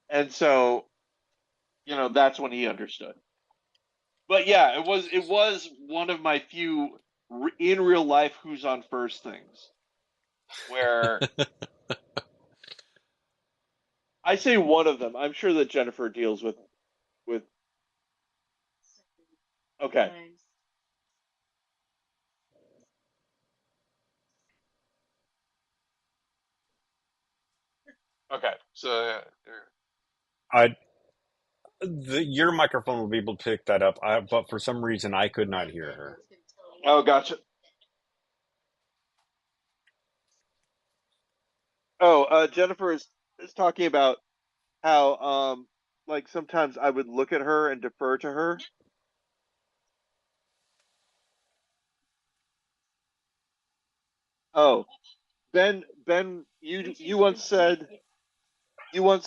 And so, that's when he understood. But yeah, it was one of my few in real life who's on first things where I say one of them. I'm sure that Jennifer deals with. Okay. Okay. So I your microphone will be able to pick that up, but for some reason I could not hear her. oh, gotcha. Oh, Jennifer is talking about how like sometimes I would look at her and defer to her. Oh, Ben, you once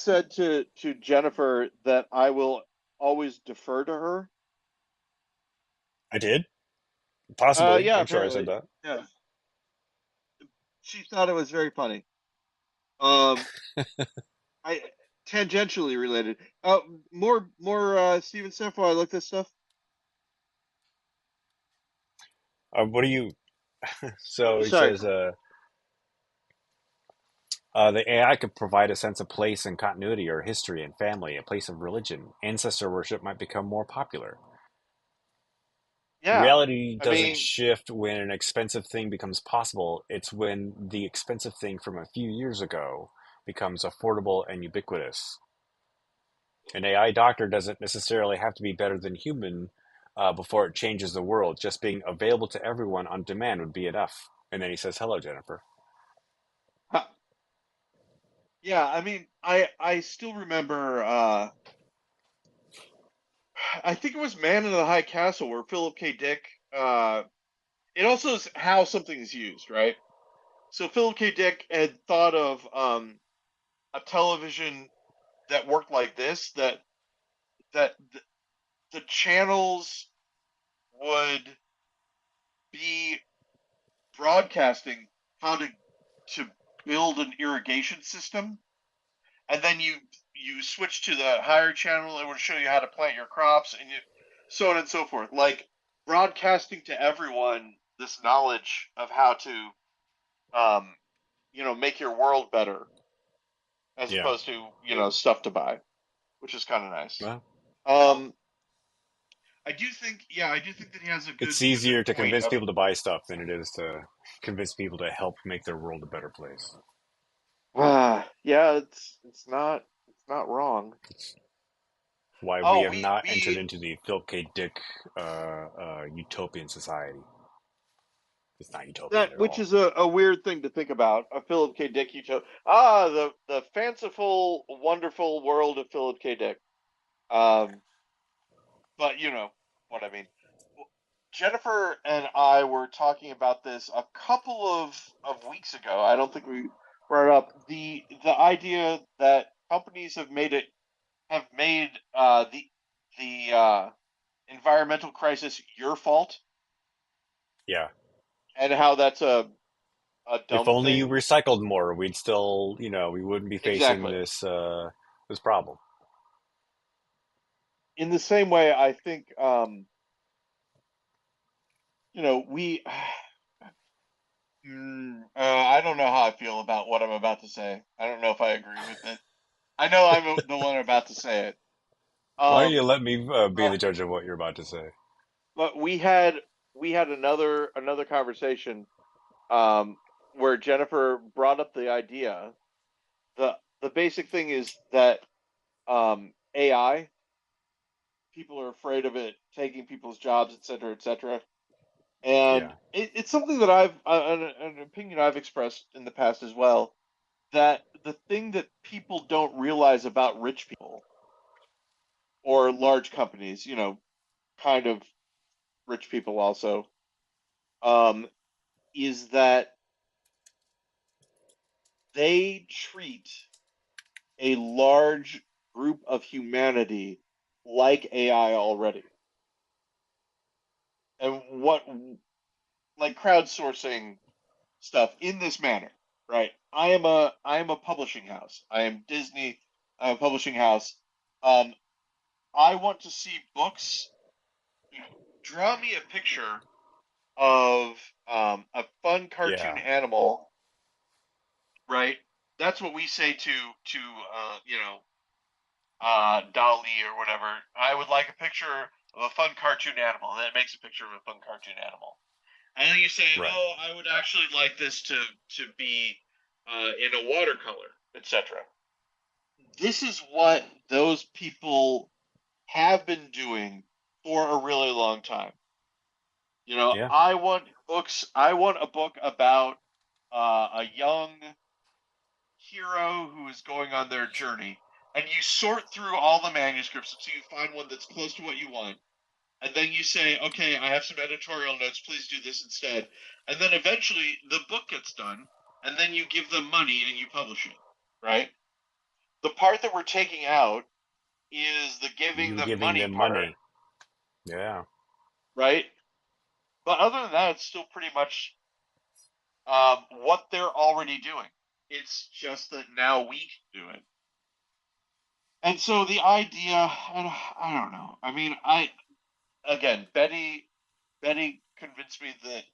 said to Jennifer that I will always defer to her. I did? Possibly. Yeah, I'm sure I said apparently. that. Yeah, she thought it was very funny. Um, I tangentially related. More Steven stuff while I look this stuff. What do you so he Sorry. says the AI could provide a sense of place and continuity or history and family, a place of religion. Ancestor worship might become more popular. Yeah, Reality I doesn't mean, shift when an expensive thing becomes possible. It's when the expensive thing from a few years ago becomes affordable and ubiquitous. An AI doctor doesn't necessarily have to be better than human before it changes the world. Just being available to everyone on demand would be enough. And then he says, "Hello, Jennifer." yeah, I mean, I still remember. I think it was Man in the High Castle where Philip K. Dick. It also is how something is used, right? So Philip K. Dick had thought of a television that worked like this, that the channels would be broadcasting how to build an irrigation system, and then you switch to the higher channel, it would show you how to plant your crops, and so on and so forth, like broadcasting to everyone this knowledge of how to um, make your world better, as Yeah. opposed to stuff to buy, which is kind of nice. Well, um I do think that he has it's a good easier to point convince of. people to buy stuff than it is to convince people to help make their world a better place. Yeah, it's not wrong. It's why we Oh, have not entered we into the Philip K. Dick utopian society. It's not utopian that at which all. is a weird thing to think about. A Philip K. Dick utopia. The fanciful, wonderful world of Philip K. Dick. Um, but you know what I mean. Jennifer and I were talking about this a couple of weeks ago. I don't think we brought it up. The idea that companies have made the environmental crisis your fault, Yeah. and how that's a If dumb only you thing. recycled more, we'd still, we wouldn't be facing Exactly. this problem. In the same way, I think we. I don't know how I feel about what I'm about to say. I don't know if I agree with it. I know I'm the one about to say it. Why don't you Um, let me be but the judge of what you're about to say? but we had another conversation where Jennifer brought up the idea. The basic thing is that AI, people are afraid of it taking people's jobs, et cetera, et cetera. And Yeah. it's something that an opinion I've expressed in the past as well, that the thing that people don't realize about rich people or large companies, kind of rich people also, um, is that they treat a large group of humanity like AI already. and what, like, crowdsourcing stuff in this manner, right? I am a publishing house. I am Disney. I'm a publishing house. Um, I want to see books. Draw me a picture of a fun cartoon Yeah. animal, right? That's what we say to Dolly or whatever. I would like a picture of a fun cartoon animal. And then it makes a picture of a fun cartoon animal. And then you say, Right. "Oh, I would actually like this to be in a watercolor, etc." This is what those people have been doing for a really long time. Yeah. I want books. I want a book about a young hero who is going on their journey, and you sort through all the manuscripts until you find one that's close to what you want, and then you say, "Okay, I have some editorial notes. Please do this instead." And then eventually the book gets done, and then you give them money and you publish it, right? The part that we're taking out is the giving You them giving money them part, money. Yeah. right? But other than that, it's still pretty much what they're already doing. It's just that now we can do it. And so the idea, I don't know. I mean, Betty convinced me that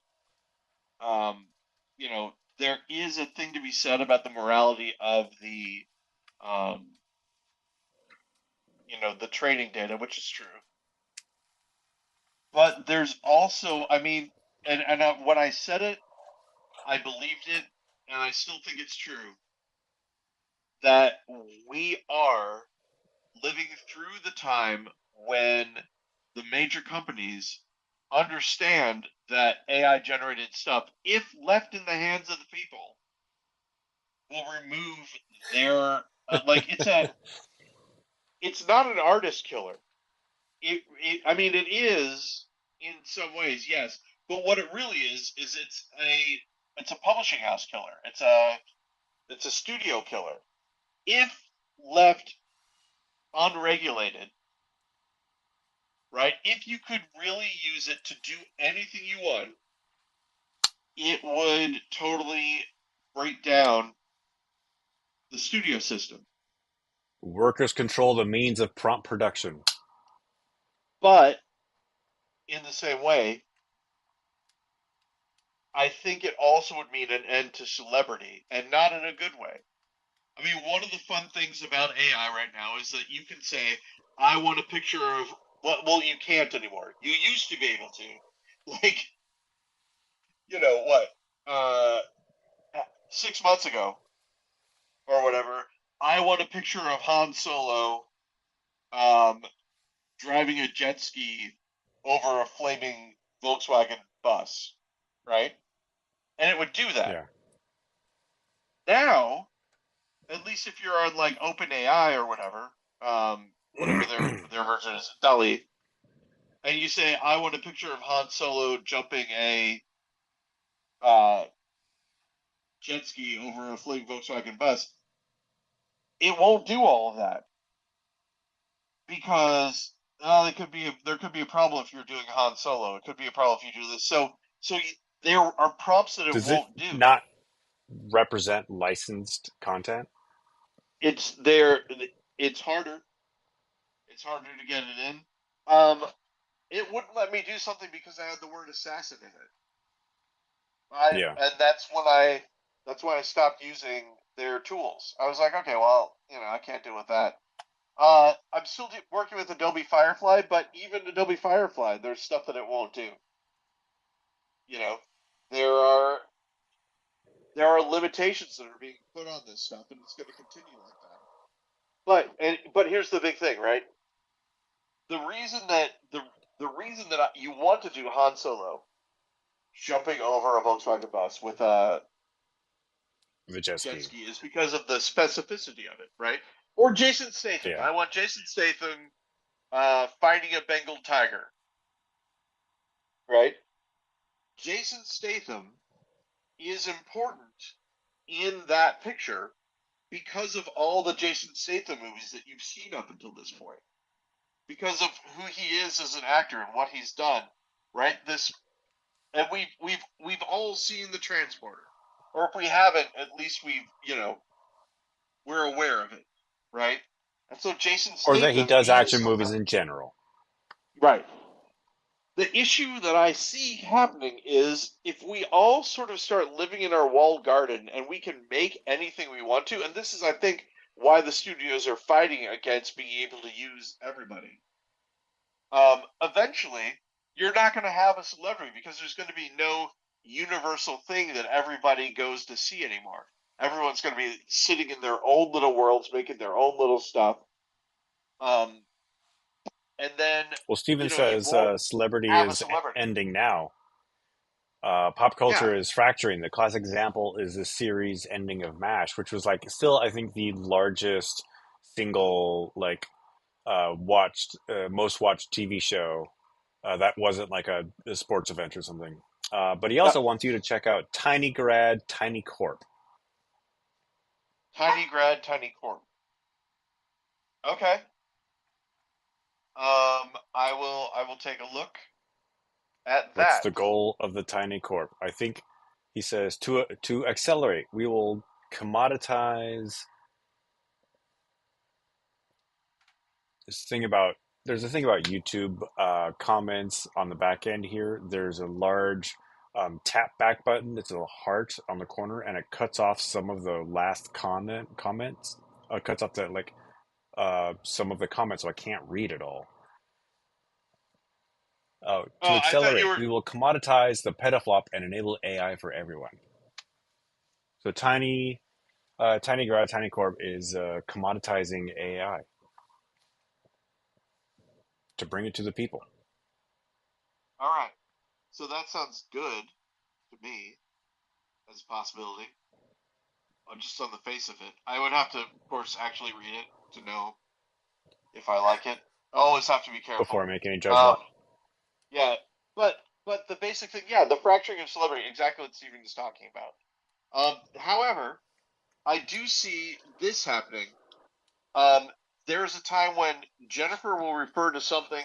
there is a thing to be said about the morality of um, the training data, which is true. But there's also, I mean, and when I said it, I believed it, and I still think it's true that we are living through the time when the major companies understand that AI generated stuff, if left in the hands of the people, will remove their like it's not an artist killer. I mean it is in some ways, yes, but what it really is it's a publishing house killer. It's a studio killer. If left unregulated, right? If you could really use it to do anything you want, it would totally break down the studio system. Workers control the means of prompt production. But in the same way, I think it also would mean an end to celebrity, and not in a good way. I mean, one of the fun things about AI right now is that you can say, "I want a picture of." Well, you can't anymore. You used to be able to, like, what, 6 months ago or whatever. I want a picture of Han Solo um, driving a jet ski over a flaming Volkswagen bus, right? And it would do that. Yeah. Now, at least if you're on like OpenAI or whatever their version is, Dali, and you say, "I want a picture of Han Solo jumping a uh, jet ski over a flaming Volkswagen bus," it won't do all of that because there could be a problem if you're doing Han Solo. It could be a problem if you do this. There are prompts that it Does it won't do. not represent licensed content? It's there. It's harder. It's harder to get it in. Um, it wouldn't let me do something because I had the word assassin in it. Yeah. And that's when I stopped using their tools. I was like, okay, well, I can't deal with that. I'm still working with Adobe Firefly, but even Adobe Firefly, there's stuff that it won't do. You know, there are there are limitations that are being put on this stuff, and it's going to continue like that. But here's the big thing, right? The reason that the reason that you want to do Han Solo jumping over a Volkswagen bus with a jet Vajeski. ski is because of the specificity of it, right? Or Jason Statham. Yeah. I want Jason Statham fighting a Bengal tiger, right? Jason Statham is important in that picture because of all the Jason Statham movies that you've seen up until this point, because of who he is as an actor and what he's done. right? And we've all seen the transporter, or if we haven't, at least we're aware of it, right? And so Jason Or that he Statham does needs action movies in general. right. The issue that I see happening is if we all sort of start living in our walled garden and we can make anything we want to, and this is, I think, why the studios are fighting against being able to use everybody. Eventually, you're not going to have a celebrity because there's going to be no universal thing that everybody goes to see anymore. Everyone's going to be sitting in their own little worlds, making their own little stuff. Um, and then, Well, Steven you says won't celebrity have a is celebrity. ending now. Pop Yeah. culture is fracturing. The classic example is the series ending of MASH, which was like still, I think, the largest single most watched TV show that wasn't like a sports event or something. But he Yep. also wants you to check out Tiny Grad, Tiny Corp. Tiny grad, tiny corp. Okay. I will take a look at What's the that. goal of the Tiny Corp? I think he says to accelerate, we will commoditize this thing about. There's a thing about YouTube comments on the back end here. There's a large tap back button. It's a heart on the corner, and it cuts off some of the last comments. Cuts off some of the comments, so I can't read it all. To Oh, I thought you accelerate, were. we will commoditize the petaflop and enable AI for everyone. So Tiny Grad, Tiny Corp is commoditizing AI to bring it to the people. All right. So that sounds good to me as a possibility. Just on the face of it, I would have to, of course, actually read it to know if I like it. I always have to be Before I careful. make any Uh, judgment. yeah, but the basic thing, yeah, the fracturing of celebrity, exactly what Steven is talking about. However, I do see this happening. Um, there's a time when Jennifer will refer to something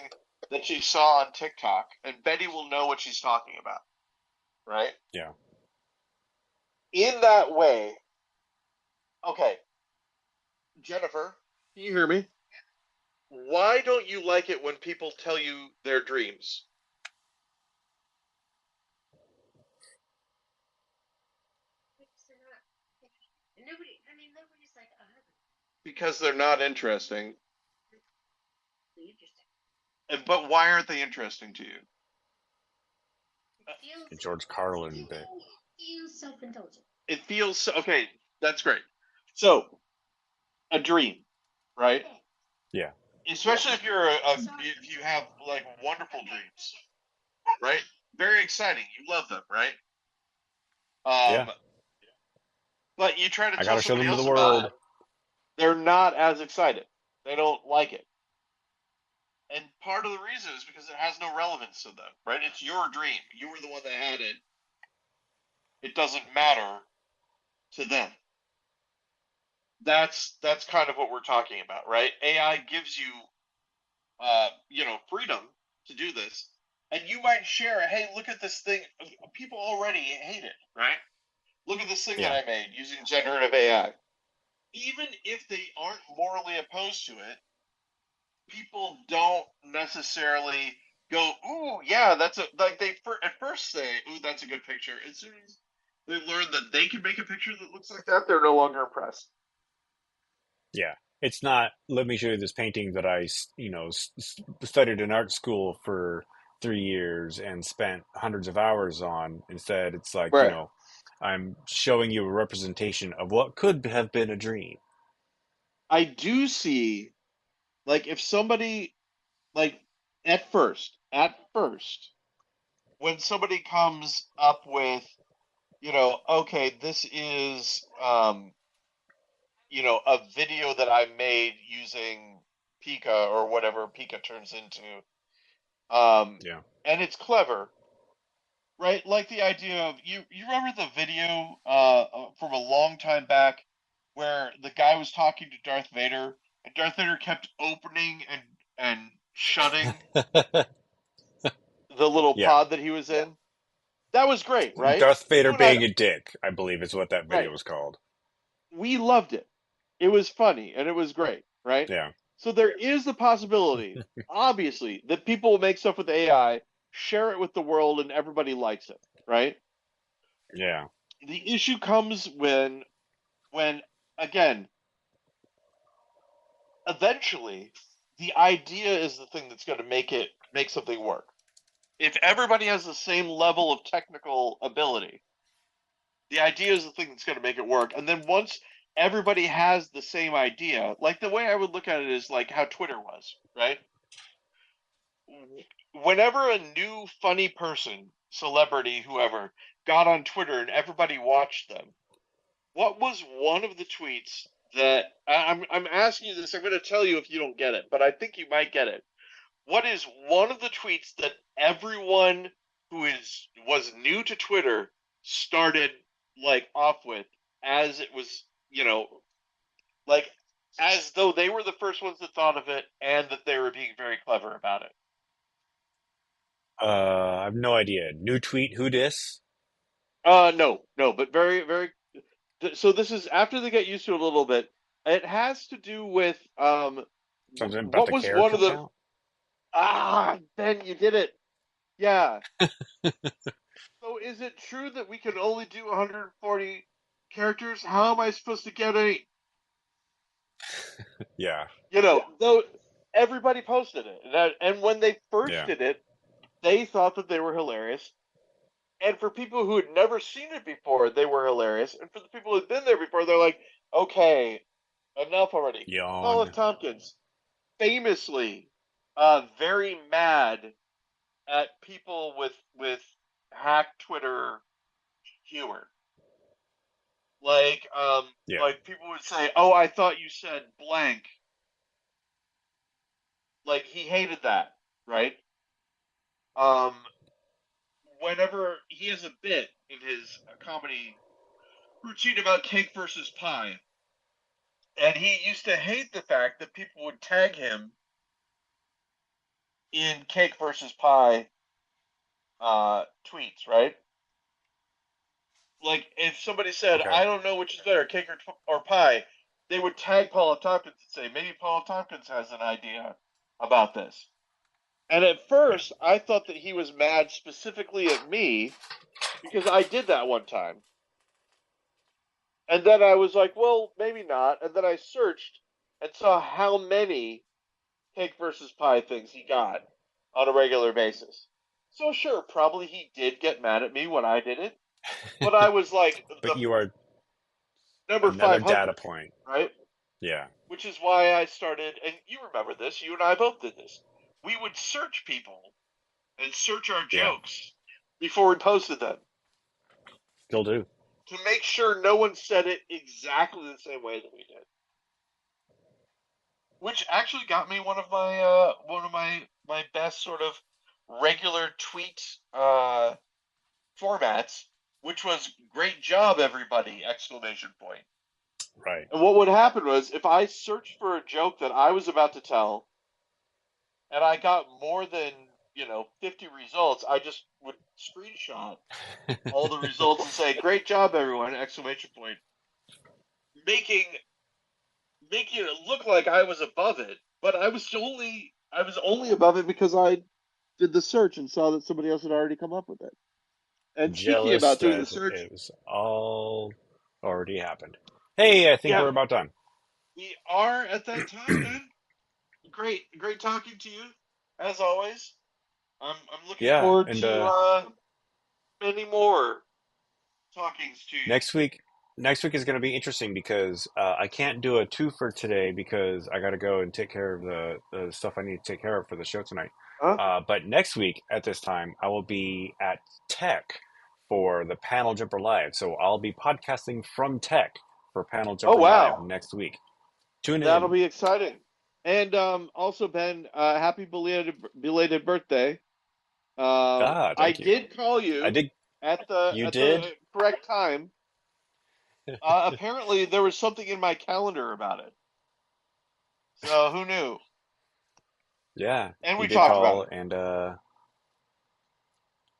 that she saw on TikTok, and Betty will know what she's talking about, right? Yeah. In that way, okay, Jennifer, can you hear me? Why don't you like it when people tell you their dreams? Because they're not interesting. But why aren't they interesting to you? The George Carlin bit. It feels okay. That's great. So, a dream, right? Yeah. Especially if you have like wonderful dreams, right? Very exciting. You love them, right? Yeah. But you try to I tell got to show somebody them to the else about it, world. they're not as excited. They don't like it. And part of the reason is because it has no relevance to them, right? It's your dream. You were the one that had it. It doesn't matter to them. That's kind of what we're talking about, right? AI gives you freedom to do this. And you might share, hey, look at this thing. People already hate it, right? Look at this thing that Yeah. I made using generative AI. Even if they aren't morally opposed to it, people don't necessarily go, "Ooh, yeah, that's a," like they at first say, "Ooh, that's a good picture." As soon as they learn that they can make a picture that looks like that, they're no longer impressed. Yeah. It's not, let me show you this painting that I, studied in art school for 3 years and spent hundreds of hours on. Instead, it's like, Right. I'm showing you a representation of what could have been a dream. I do see, like, if somebody, like, at first, when somebody comes up with, okay, this is, a video that I made using Pika or whatever Pika turns into, um, Yeah. and it's clever, right? Like the idea of you remember the video from a long time back where the guy was talking to Darth Vader, and Darth Vader kept opening and shutting the little Yeah. pod that he was in. That was great, right? Darth You Vader and I, being a dick, I believe is what that video right? was called. We loved it. It was funny and it was great, right? Yeah. So there is the possibility, obviously, that people will make stuff with AI, share it with the world, and everybody likes it, right? Yeah. The issue comes when again, eventually, the idea is the thing that's going to make something work. If everybody has the same level of technical ability, the idea is the thing that's going to make it work. And then once everybody has the same idea, like the way I would look at it is like how Twitter was, right? Whenever a new funny person, celebrity, whoever, got on Twitter and everybody watched them, what was one of the tweets that I'm asking you this? I'm going to tell you if you don't get it, but I think you might get it. What is one of the tweets that everyone who was new to Twitter started like off with as it was, like as though they were the first ones that thought of it and that they were being very clever about it. I have no idea. New tweet, who dis? No, but very, very. So this is after they get used to it a little bit. It has to do with Something about what the was one character of the count? Ben, you did it. Yeah. So is it true that we can only do 140 characters? How am I supposed to get any? Yeah. Though everybody posted it, and when they first Yeah. did it, they thought that they were hilarious. And for people who had never seen it before, they were hilarious. And for the people who had been there before, they're like, okay, enough already. Paula Yawn. Tompkins, famously, very mad at people with hack Twitter humor. Like, Yeah. like people would say, "Oh, I thought you said blank." Like he hated that, right? Um, Whenever he has a bit in his comedy routine about cake versus pie, and he used to hate the fact that people would tag him in cake versus pie tweets, right? Like if somebody said, Okay. "I don't know which is better, cake or pie," they would tag Paula Tompkins and say, "Maybe Paula Tompkins has an idea about this." And at Yeah. first, I thought that he was mad specifically at me because I did that one time. And then I was like, well, maybe not. And then I searched and saw how many cake versus pie things he got on a regular basis. So, sure, probably he did get mad at me when I did it. But I was like But the you are number another data 500, point. right? Yeah. Which is why I started, and you remember this, you and I both did this. We would search people and search our Yeah. jokes before we posted them Still do. to make sure no one said it exactly the same way that we did. Which actually got me one of my best sort of regular tweet formats, which was "Great job, everybody!" Exclamation point. Right. And what would happen was if I searched for a joke that I was about to tell, and I got more than 50 results, I just would screenshot all the results and say, "Great job, everyone!" Exclamation point, making making it look like I was above it, but I was only above it because I did the search and saw that somebody else had already come up with it. And speaking Jealous about doing the that search, it was all already happened. Hey, I think we're yeah, about done. we are at that time, Ben. Great talking to you as always. I'm looking Yeah, forward and to many more talkings to you. next week is going to be interesting because I can't do a two for today because I got to go and take care of the stuff I need to take care of for the show tonight. Huh? But next week at this time, I will be at Tech for the Panel Jumper Live. So I'll be podcasting from Tech for Panel Oh Jumper Live wow, next week. Tune that'll in. be exciting. And also, Ben, happy belated birthday. Ah, I thank you. did call I you did. at the You at did? the correct time. Apparently, there was something in my calendar about it. So who knew? Yeah, And you we did talked about call, it. and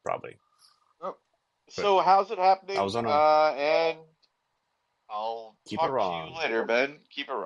probably. Oh. But So how's it happening? I was on a And I'll keep it talk to you wrong. later, Ben. Keep it wrong.